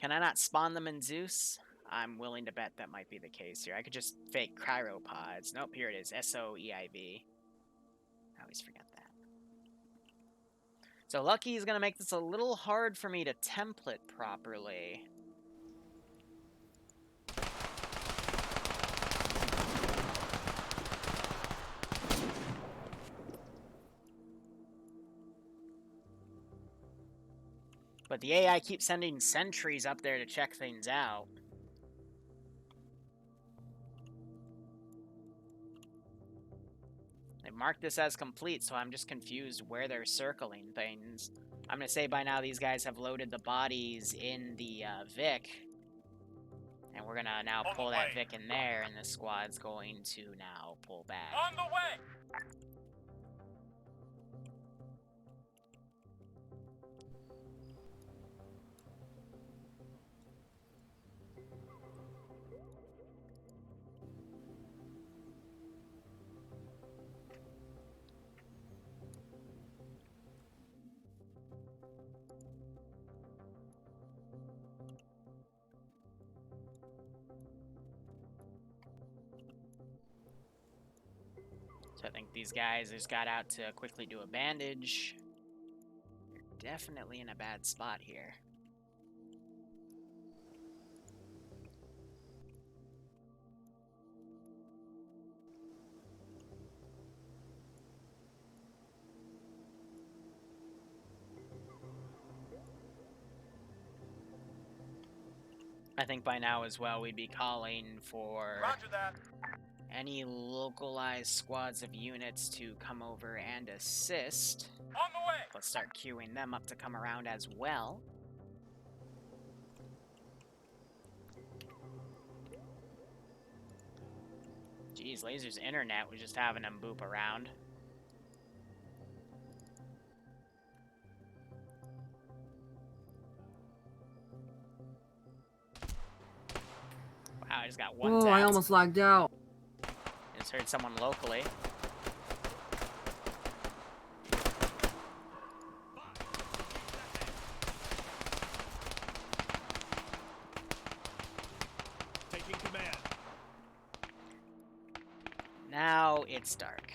Can I not spawn them in Zeus? I'm willing to bet that might be the case here. I could just fake cryopods. Nope, here it is. SOEIV. I always forget that. So Lucky is going to make this a little hard for me to template properly. But the AI keeps sending sentries up there to check things out. They marked this as complete, so I'm just confused where they're circling things. I'm going to say by now these guys have loaded the bodies in the Vic. And we're going to now pull that Vic in there, and the squad's going to now pull back. On the way. So I think these guys just got out to quickly do a bandage. They're definitely in a bad spot here. I think by now as well we'd be calling for Roger that. any localized squads of units to come over and assist. On the way. Let's start queuing them up to come around as well. Jeez, Laser's internet was just having him boop around. Wow, I just got one Oh, tap. I almost lagged out. Just heard someone locally. Taking command. Now it's dark.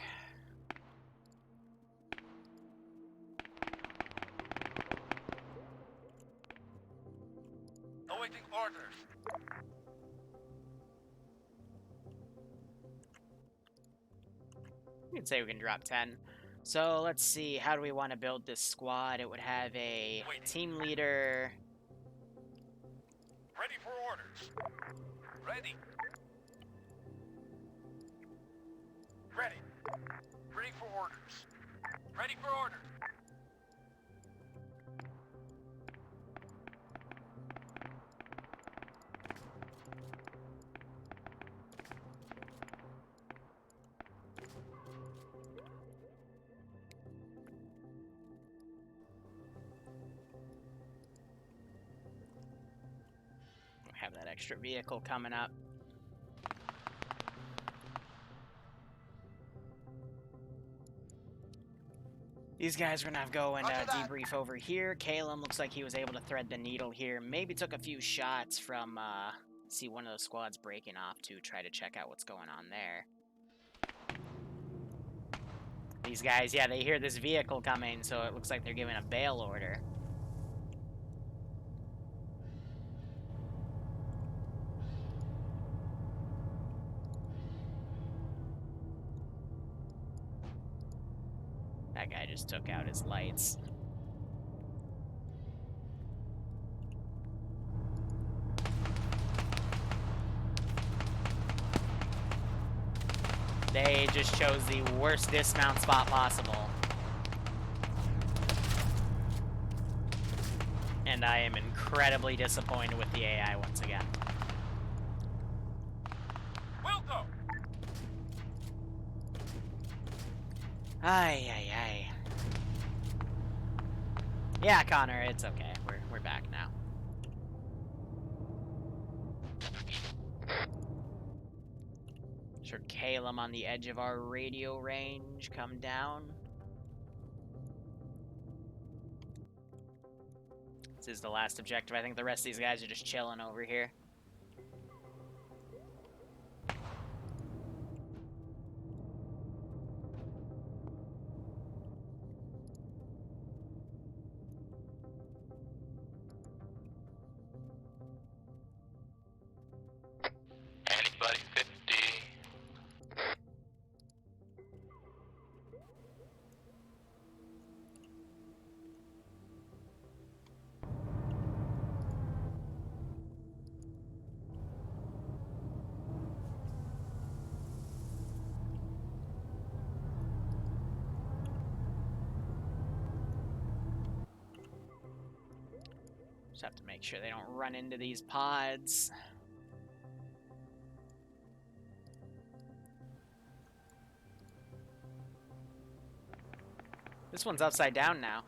Awaiting orders. You can say we can drop 10. So let's see, how do we want to build this squad? It would have a team leader. Ready for orders. Ready. Ready. Ready for orders. Ready for orders. Have that extra vehicle coming up. These guys are gonna have to go and debrief over here. Calum looks like he was able to thread the needle here. Maybe took a few shots from, see one of those squads breaking off to try to check out what's going on there. These guys, yeah, they hear this vehicle coming, so it looks like they're giving a bail order. That guy just took out his lights. They just chose the worst dismount spot possible. And I am incredibly disappointed with the AI once again. Will go. Ay, ay, ay. Yeah, Connor, it's okay. We're back now. Sure, Calum on the edge of our radio range. Come down. This is the last objective. I think the rest of these guys are just chilling over here. Anybody 50? Just have to make sure they don't run into these pods. This one's upside down now.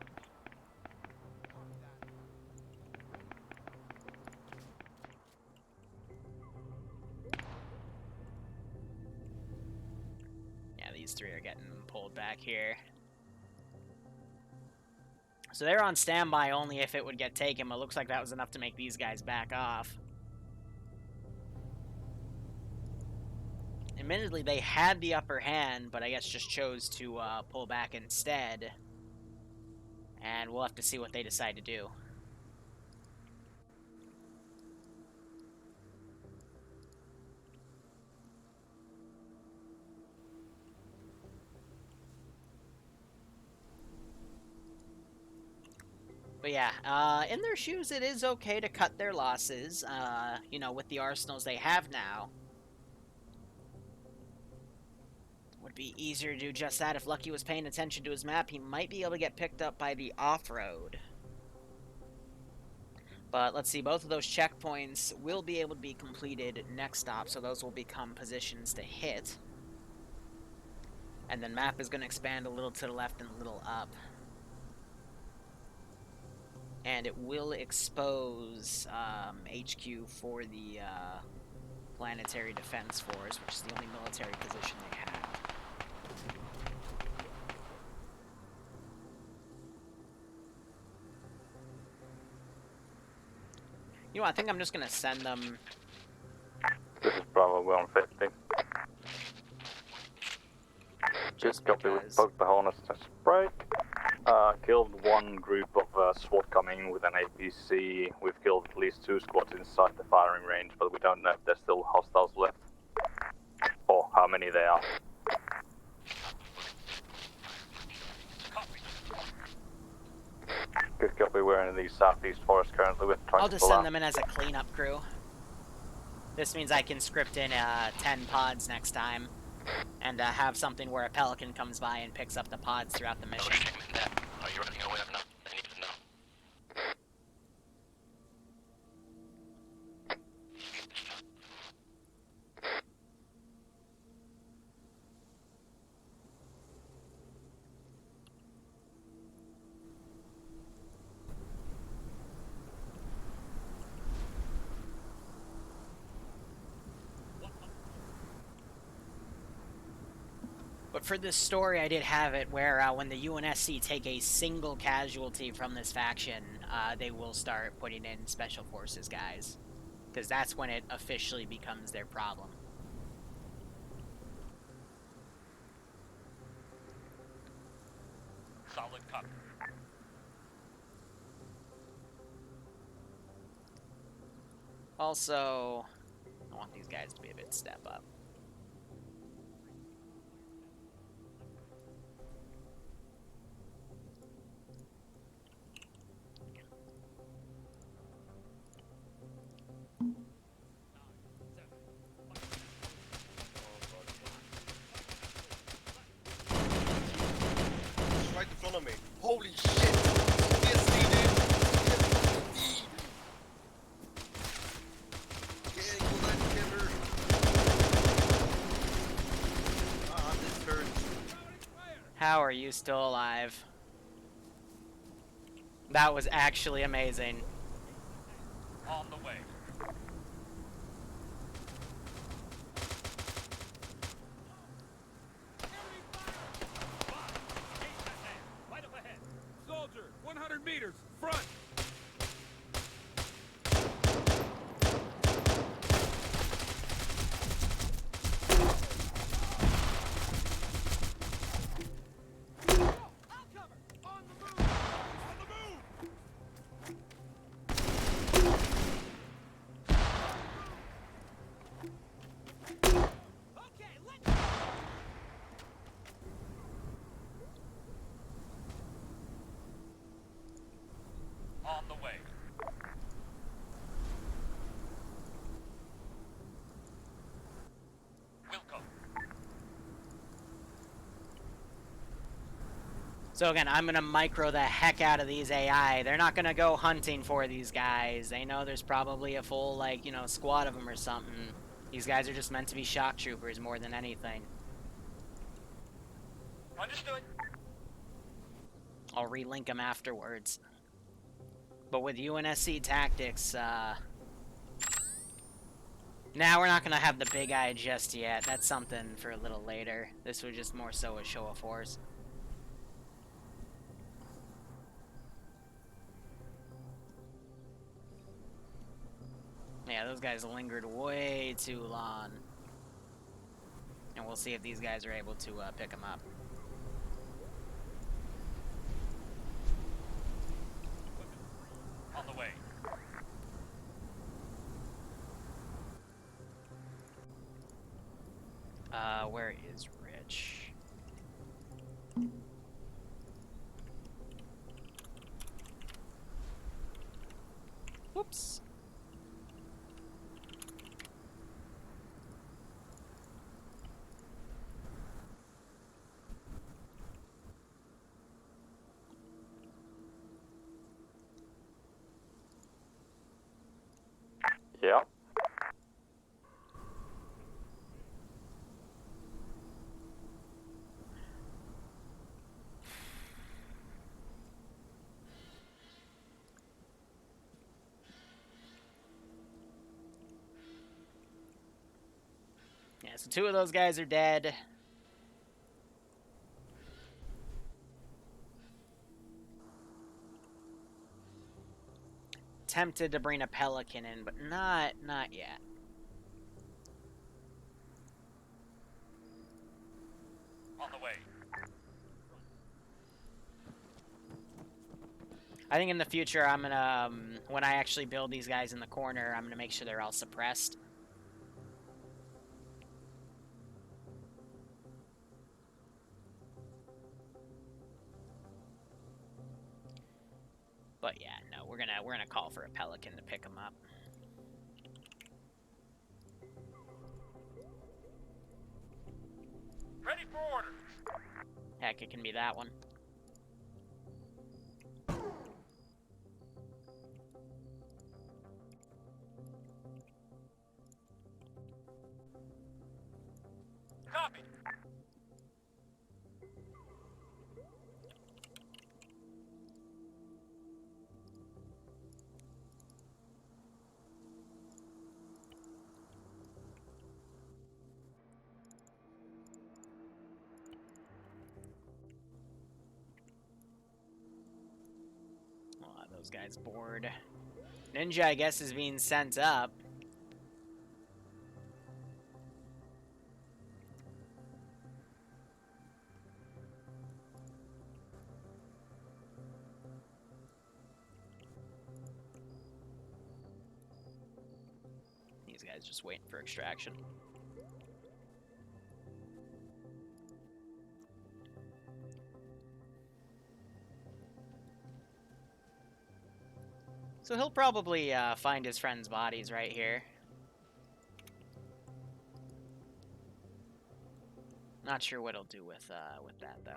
Yeah, these three are getting pulled back here. So they're on standby only if it would get taken, but it looks like that was enough to make these guys back off. Admittedly, they had the upper hand, but I guess just chose to pull back instead. And we'll have to see what they decide to do. But But yeah, in their shoes, it is okay to cut their losses, you know, with the arsenals they have now. Would be easier to do just that. If Lucky was paying attention to his map, he might be able to get picked up by the off-road. But let's see, both of those checkpoints will be able to be completed next stop, so those will become positions to hit. And then map is going to expand a little to the left and a little up. And it will expose HQ for the Planetary Defense Force, which is the only military position they have. You know, I think I'm just going to send them... This is Bravo 150. Just copy, we because... poked the Hornets to break. Killed one group of SWAT coming with an APC. We've killed at least 2 squads inside the firing range, but we don't know if there's still hostiles left. Or how many there are. Good copy, we're in the southeast forest currently with trying I'll to just pull send out. them in as a cleanup crew. This means I can script in 10 pods next time. And have something where a Pelican comes by and picks up the pods throughout the mission. No shame in that. Are you running away or not? I need to know. But for this story, I did have it where when the UNSC take a single casualty from this faction, they will start putting in Special Forces guys. Because that's when it officially becomes their problem. Solid copy. Also, I want these guys to be a bit step up. It's right in front of me. Holy shit! TSB, dude! TSB! Getting that killer! Ah, this hurts. How are you still alive? That was actually amazing. On the way. Right up ahead. Soldier, 100 meters, front! On the way. Wilco. So again, I'm gonna micro the heck out of these AI. They're not gonna go hunting for these guys. They know there's probably a full, like, you know, squad of them or something. These guys are just meant to be shock troopers more than anything. Understood. I'll relink them afterwards. But with UNSC tactics, now we're not gonna have the big eye just yet. That's something for a little later. This was just more so a show of force. Yeah, those guys lingered way too long. And we'll see if these guys are able to pick them up. On the way. Where is Rich? Whoops. Yeah. Yeah, so 2 of those guys are dead. Tempted to bring a Pelican in, but not yet. On the way. I think in the future, I'm gonna, when I actually build these guys in the corner, I'm gonna make sure they're all suppressed. But yeah, no, we're gonna call for a Pelican to pick them up. Ready for orders. Heck, it can be that one. Copy. Oh, those guys bored. Ninja, I guess, is being sent up. These guys just waiting for extraction. So he'll probably find his friend's bodies right here. Not sure what he'll do with that though.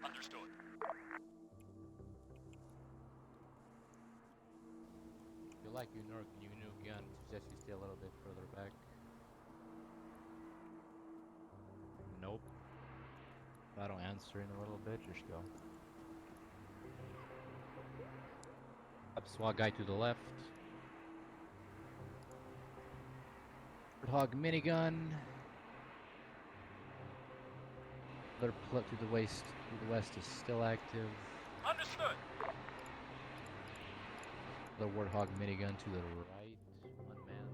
Understood. I feel like you new gun suggests you stay a little bit further back. Nope. If I don't answer in a little bit, just go. Up SWAT guy to the left. Hog minigun. Other plug to the west is still active. Understood. The Warthog minigun to the right, unmanned.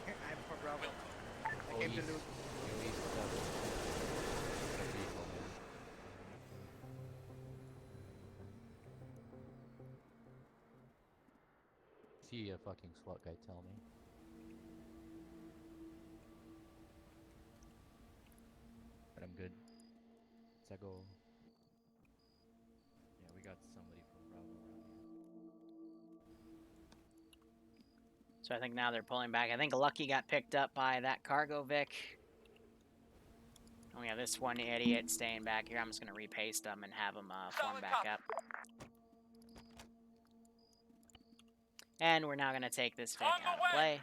I'm for Bravo. I came to loot. See a fucking SWAT guy tell me. But I'm good. Let's go. Yeah, we got somebody from Bravo around here. So I think now they're pulling back. I think Lucky got picked up by that cargo Vic. Oh yeah, this one idiot staying back here. I'm just gonna repaste him and have him form back up. And we're now gonna take this Vic out of play.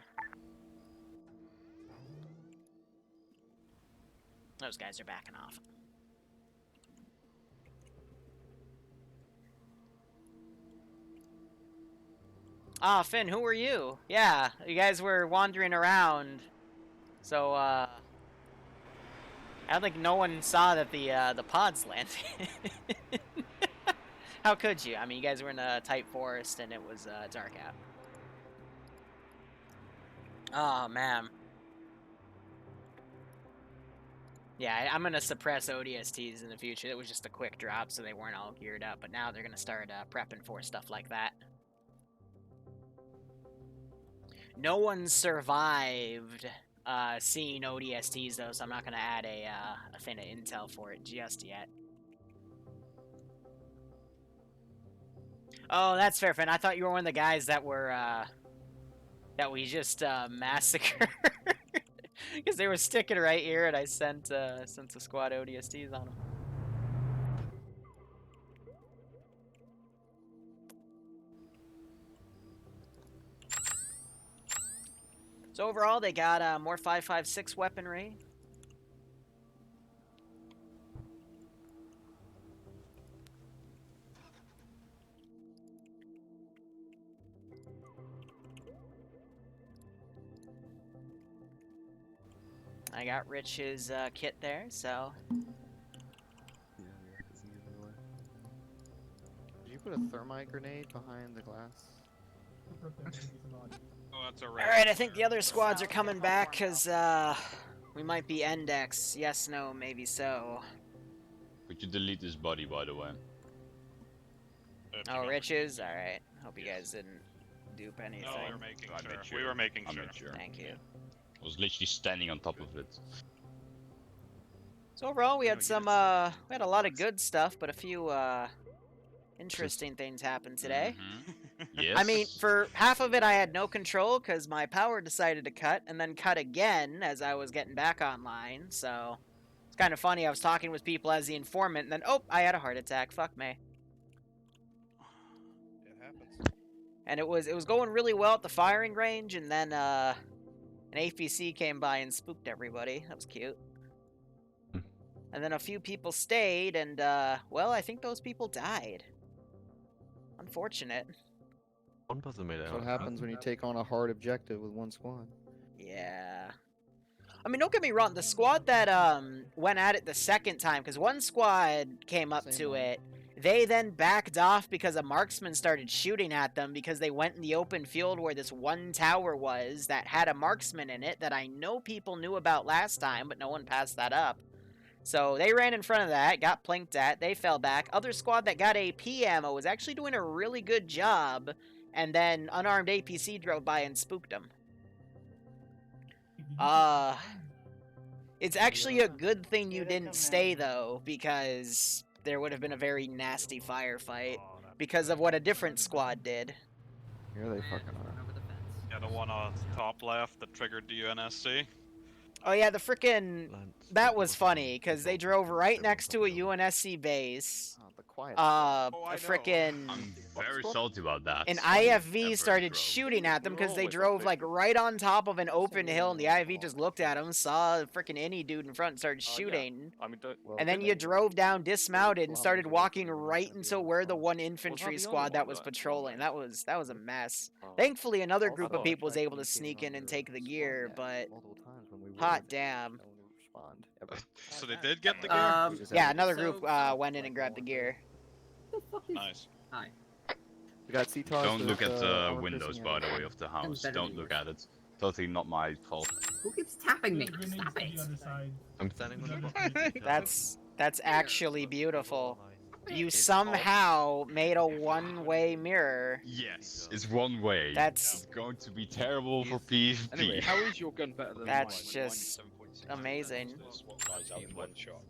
Those guys are backing off. Ah, Finn, who were you? Yeah, you guys were wandering around. So, I don't think no one saw that the pods landed. How could you? I mean, you guys were in a tight forest and it was dark out. Oh, man. Yeah, I'm gonna suppress ODSTs in the future. It was just a quick drop, so they weren't all geared up. But now they're gonna start prepping for stuff like that. No one survived seeing ODSTs though, so I'm not gonna add a thing of intel for it just yet. Oh, that's fair, Finn. I thought you were one of the guys that were that we just massacred because they were sticking right here, and I sent a squad ODSTs on them. So overall, they got more 5.56 weaponry. I got Rich's kit there, so. Did you put a thermite grenade behind the glass? Oh, that's All right, I think the other squads are coming back because we might be index. Yes, no, maybe so. Could you delete this body, by the way? Oh, Rich's? All right. Hope you guys didn't dupe anything. No, we were making sure. We were making sure. Thank you. I was literally standing on top of it. So overall, we had some we had a lot of good stuff, but a few interesting things happened today. Yes. I mean, for half of it, I had no control because my power decided to cut and then cut again as I was getting back online. So it's kind of funny. I was talking with people as the informant, and then oh, I had a heart attack. Fuck me. It happens. And it was going really well at the firing range, and then an APC came by and spooked everybody. That was cute. And then a few people stayed, and well, I think those people died. Unfortunate. One person made it That's out. what happens when you take on a hard objective with one squad. Yeah. I mean, don't get me wrong. The squad that went at it the second time, because one squad came up to it, they then backed off because a marksman started shooting at them because they went in the open field where this one tower was that had a marksman in it that I know people knew about last time, but no one passed that up. So they ran in front of that, got plinked at, they fell back. Other squad that got AP ammo was actually doing a really good job, and then unarmed APC drove by and spooked them. It's actually a good thing you didn't stay, though, because there would have been a very nasty firefight because of what a different squad did. Here they fucking are. Yeah, the one on top left that triggered the UNSC. Oh yeah, the frickin' that was funny because they drove right next to a UNSC base. A frickin' I'm very salty about that. an IFV started shooting at them because they drove like right on top of an open hill, and the IFV just looked at them, saw a frickin' Innie dude in front, and started shooting. I mean, And then you drove down, dismounted, and started walking right into where the one infantry squad that was patrolling. That was a mess. Thankfully, another group of people was able to sneak in and take the gear, but hot damn. So they did get the gear? Yeah, another group went in and grabbed the gear. Nice. Hi. We got CTARs. Don't look at the windows, by the way, of the house. Don't look at it. Totally not my fault. Who keeps tapping me? Stop it. I'm standing on the That's actually beautiful. You somehow made a one-way mirror. Yes, it's one way. That's going to be terrible for PvP. Anyway, how is your gun better than That's mine? just amazing.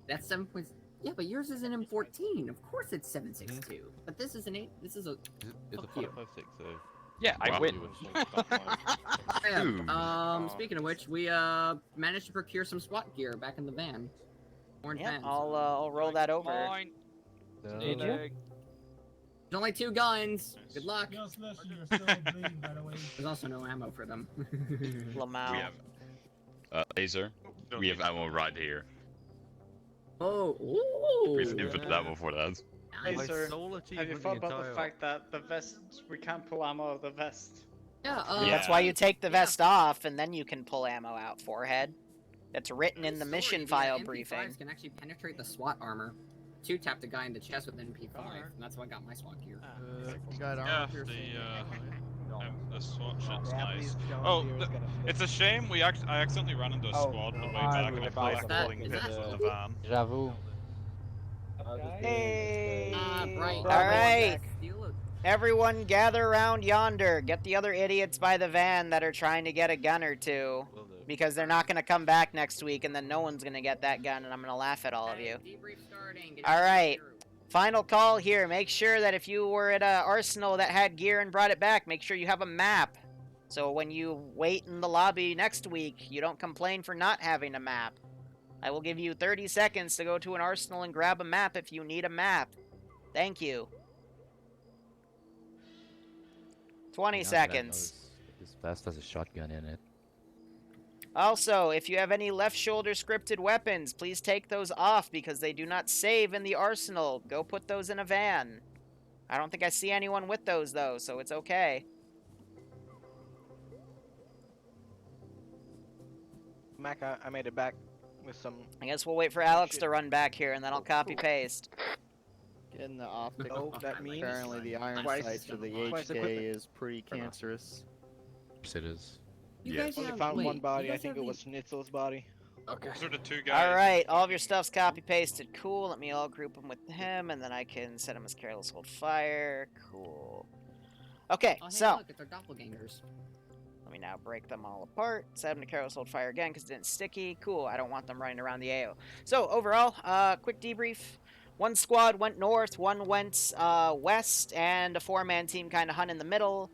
That's 7 points. Yeah, but yours is an M14. Of course it's 7.62. But this is an 8. This is a. It's a Fuck you. 5.56, so. Yeah, I win. Yeah, speaking of which, we managed to procure some SWAT gear back in the van. Orange Yeah, van. I'll roll that over. Mine. Did you? There's only 2 guns. Good luck. There's also no ammo for them. Lamau. We have laser. We have ammo right here. Oh, ooh. We have infinite ammo for that. Hey sir, have you thought about the fact that the vest, we can't pull ammo out of the vest? Yeah, That's why you take the vest off, and then you can pull ammo out. Forehead. That's written in the mission file briefing. MP5s can actually penetrate the SWAT armor. 2-tapped a guy in the chest with an MP5, and that's why I got my SWAT gear. You got armor piercing. The SWAT shit's Yeah, nice. please, John Oh, Deere is gonna fit. it's a shame I accidentally ran into a squad on the way back and I felt like pulling pins with the van. J'avoue. Hey! Bright. Alright! Everyone gather around yonder. Get the other idiots by the van that are trying to get a gun or two. Because they're not going to come back next week, and then no one's going to get that gun, and I'm going to laugh at all of you. Alright. Final call here. Make sure that if you were at an arsenal that had gear and brought it back, make sure you have a map. So when you wait in the lobby next week, you don't complain for not having a map. I will give you 30 seconds to go to an arsenal and grab a map if you need a map. Thank you. 20 seconds. This vest has a shotgun in it. Also, if you have any left shoulder scripted weapons, please take those off because they do not save in the arsenal. Go put those in a van. I don't think I see anyone with those, though, so it's okay. Mac, I made it back with some... I guess we'll wait for Alex to run back here, and then I'll copy-paste. Getting the optic. Oh, that means apparently the iron sights for the HK is pretty cancerous. Yes, it is. You guys only have, found one wait, body. you I guys think have it was Schnitzel's body. Okay. Those are the two guys. Alright, all of your stuff's copy-pasted. Cool, let me all group them with him, and then I can set him as careless hold fire. Cool. Okay, Oh, hey, so... look, it's our doppelgangers. Let me now break them all apart. Set them to careless hold fire again because it didn't sticky. Cool, I don't want them running around the AO. So, overall, quick debrief. One squad went north, one went west, and a four-man team kind of hung in the middle.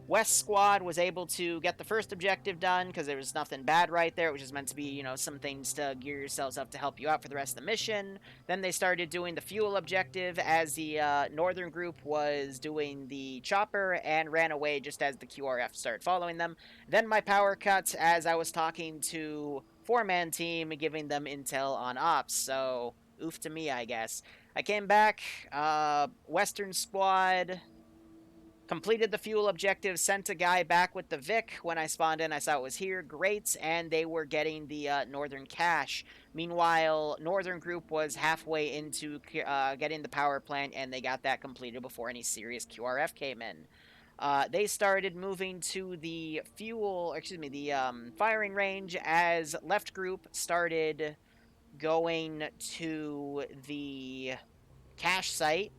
West squad was able to get the first objective done because there was nothing bad right there. It was just meant to be, you know, some things to gear yourselves up to help you out for the rest of the mission. Then they started doing the fuel objective as the northern group was doing the chopper and ran away just as the QRF started following them. Then my power cut as I was talking to four-man team, giving them intel on ops. So, oof to me, I guess. I came back, Western squad... completed the fuel objective, sent a guy back with the Vic. When I spawned in, I saw it was here. Great. And they were getting the northern cache. Meanwhile, northern group was halfway into getting the power plant, and they got that completed before any serious QRF came in. They started moving to the firing range as left group started going to the cache site.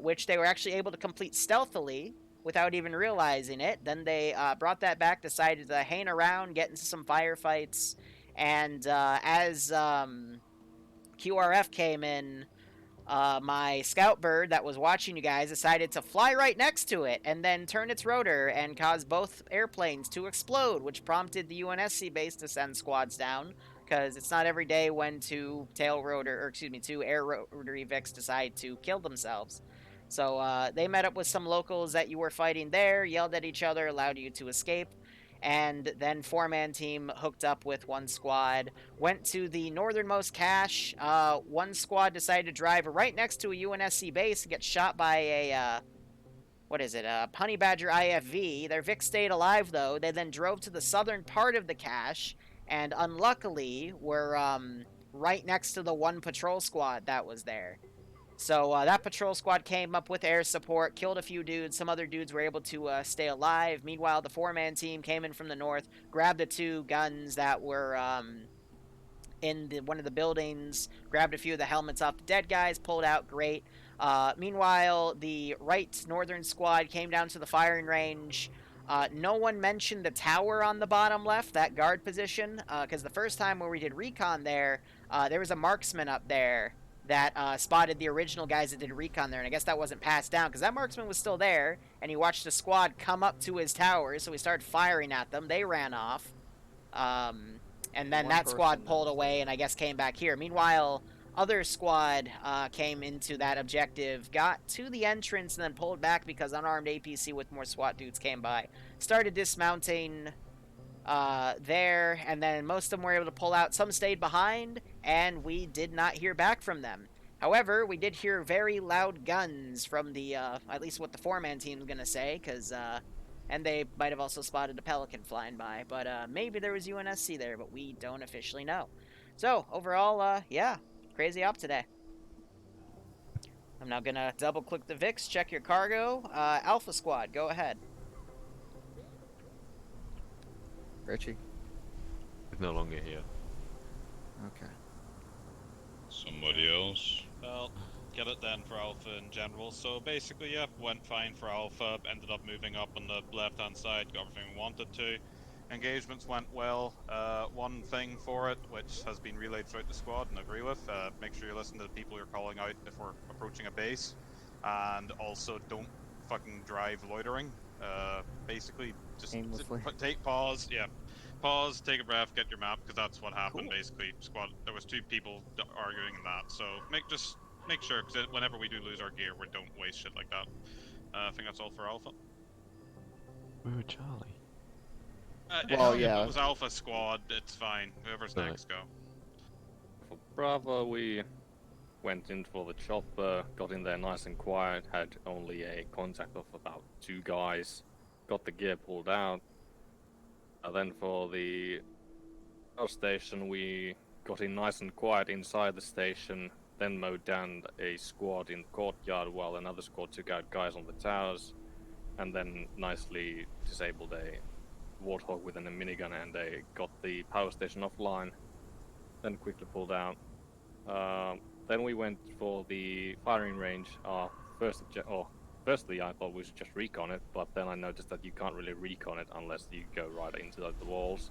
Which they were actually able to complete stealthily without even realizing it. Then they brought that back, decided to hang around, get into some firefights, and as QRF came in, my scout bird that was watching you guys decided to fly right next to it and then turn its rotor and cause both airplanes to explode, which prompted the UNSC base to send squads down. Because it's not every day when two air rotary Vics decide to kill themselves. So they met up with some locals that you were fighting there, yelled at each other, allowed you to escape, and then four-man team hooked up with one squad, went to the northernmost cache. One squad decided to drive right next to a UNSC base and get shot by a Honey Badger IFV. Their Vic stayed alive, though. They then drove to the southern part of the cache, and unluckily were right next to the one patrol squad that was there. So that patrol squad came up with air support, killed a few dudes. Some other dudes were able to stay alive. Meanwhile, the four-man team came in from the north, grabbed the two guns that were in one of the buildings, grabbed a few of the helmets off the dead guys, pulled out. Great. Meanwhile, the right northern squad came down to the firing range. No one mentioned the tower on the bottom left, that guard position, because the first time when we did recon there was a marksman up there that spotted the original guys that did recon there, and I guess that wasn't passed down, because that marksman was still there, and he watched a squad come up to his tower, so he started firing at them. They ran off, and then that squad pulled away, and I guess came back here. Meanwhile, other squad came into that objective, got to the entrance, and then pulled back because unarmed APC with more SWAT dudes came by. Started dismounting there, and then most of them were able to pull out. Some stayed behind, and we did not hear back from them. However, we did hear very loud guns from the, at least what the four-man team is going to say, because, and they might have also spotted a Pelican flying by, but maybe there was UNSC there, but we don't officially know. So, overall, yeah. Crazy op today. I'm now gonna double click the VIX, check your cargo. Alpha Squad, go ahead. Richie. He's no longer here. Okay. Somebody else. Well, get it then for Alpha in general. So basically, yeah, went fine for Alpha, ended up moving up on the left-hand side, got everything we wanted to. Engagements went well. One thing for it, which has been relayed throughout the squad and agree with, make sure you listen to the people you're calling out if we're approaching a base. And also don't fucking drive loitering. Basically, just take pause, yeah. Pause, take a breath, get your map, because that's what happened basically. Squad, there was 2 people arguing in that, so just make sure, because whenever we do lose our gear, we don't waste shit like that. I think that's all for Alpha. We were Charlie. Well, If yeah. it was Alpha Squad, it's fine. Whoever's next, go. For Bravo, we went in for the chopper, got in there nice and quiet, had only a contact of about 2 guys, got the gear pulled out. Then for the station, we got in nice and quiet inside the station, then mowed down a squad in the courtyard while another squad took out guys on the towers, and then nicely disabled a Warthog with a minigun, and they got the power station offline, then quickly pulled out. Then we went for the firing range. Firstly, I thought we should just recon it, but then I noticed that you can't really recon it unless you go right into the walls.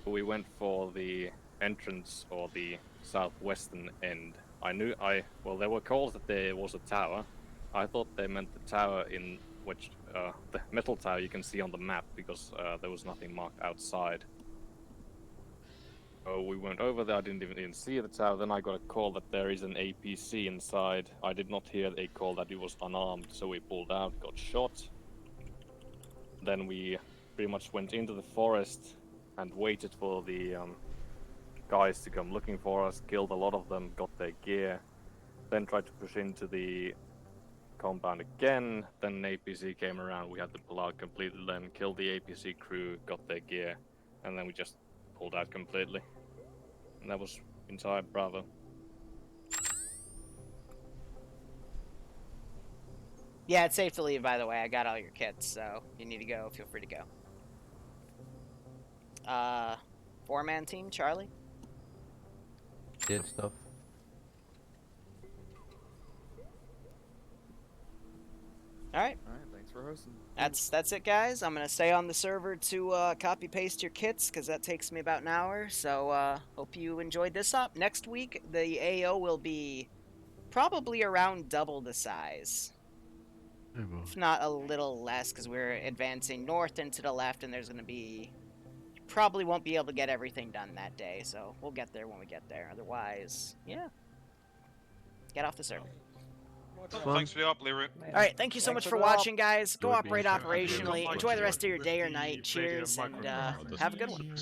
We went for the entrance, or the southwestern end. Well, there were calls that there was a tower. I thought they meant the tower in which, the metal tower you can see on the map, because there was nothing marked outside. So we went over there, I didn't even see the tower, then I got a call that there is an APC inside. I did not hear a call that it was unarmed, so we pulled out, got shot. Then we pretty much went into the forest and waited for the guys to come looking for us, killed a lot of them, got their gear, then tried to push into the compound again, then an APC came around, we had to pull out completely, then killed the APC crew, got their gear, and then we just pulled out completely. And that was entire Bravo. Yeah, it's safe to leave, by the way. I got all your kits, so if you need to go, feel free to go. 4-man team, Charlie? Did stuff. Alright. Alright, thanks for hosting. That's it, guys. I'm gonna stay on the server to copy paste your kits, because that takes me about an hour. So hope you enjoyed this up. Next week the AO will be probably around double the size, if not a little less, because we're advancing north and to the left, and there's gonna be, probably won't be able to get everything done that day, so we'll get there when we get there. Otherwise, yeah, get off the server. Thanks for the up, Liru. Alright, thank you so much for watching, guys. Go operate operationally. Enjoy the rest of your day or night. Cheers, and have a good one.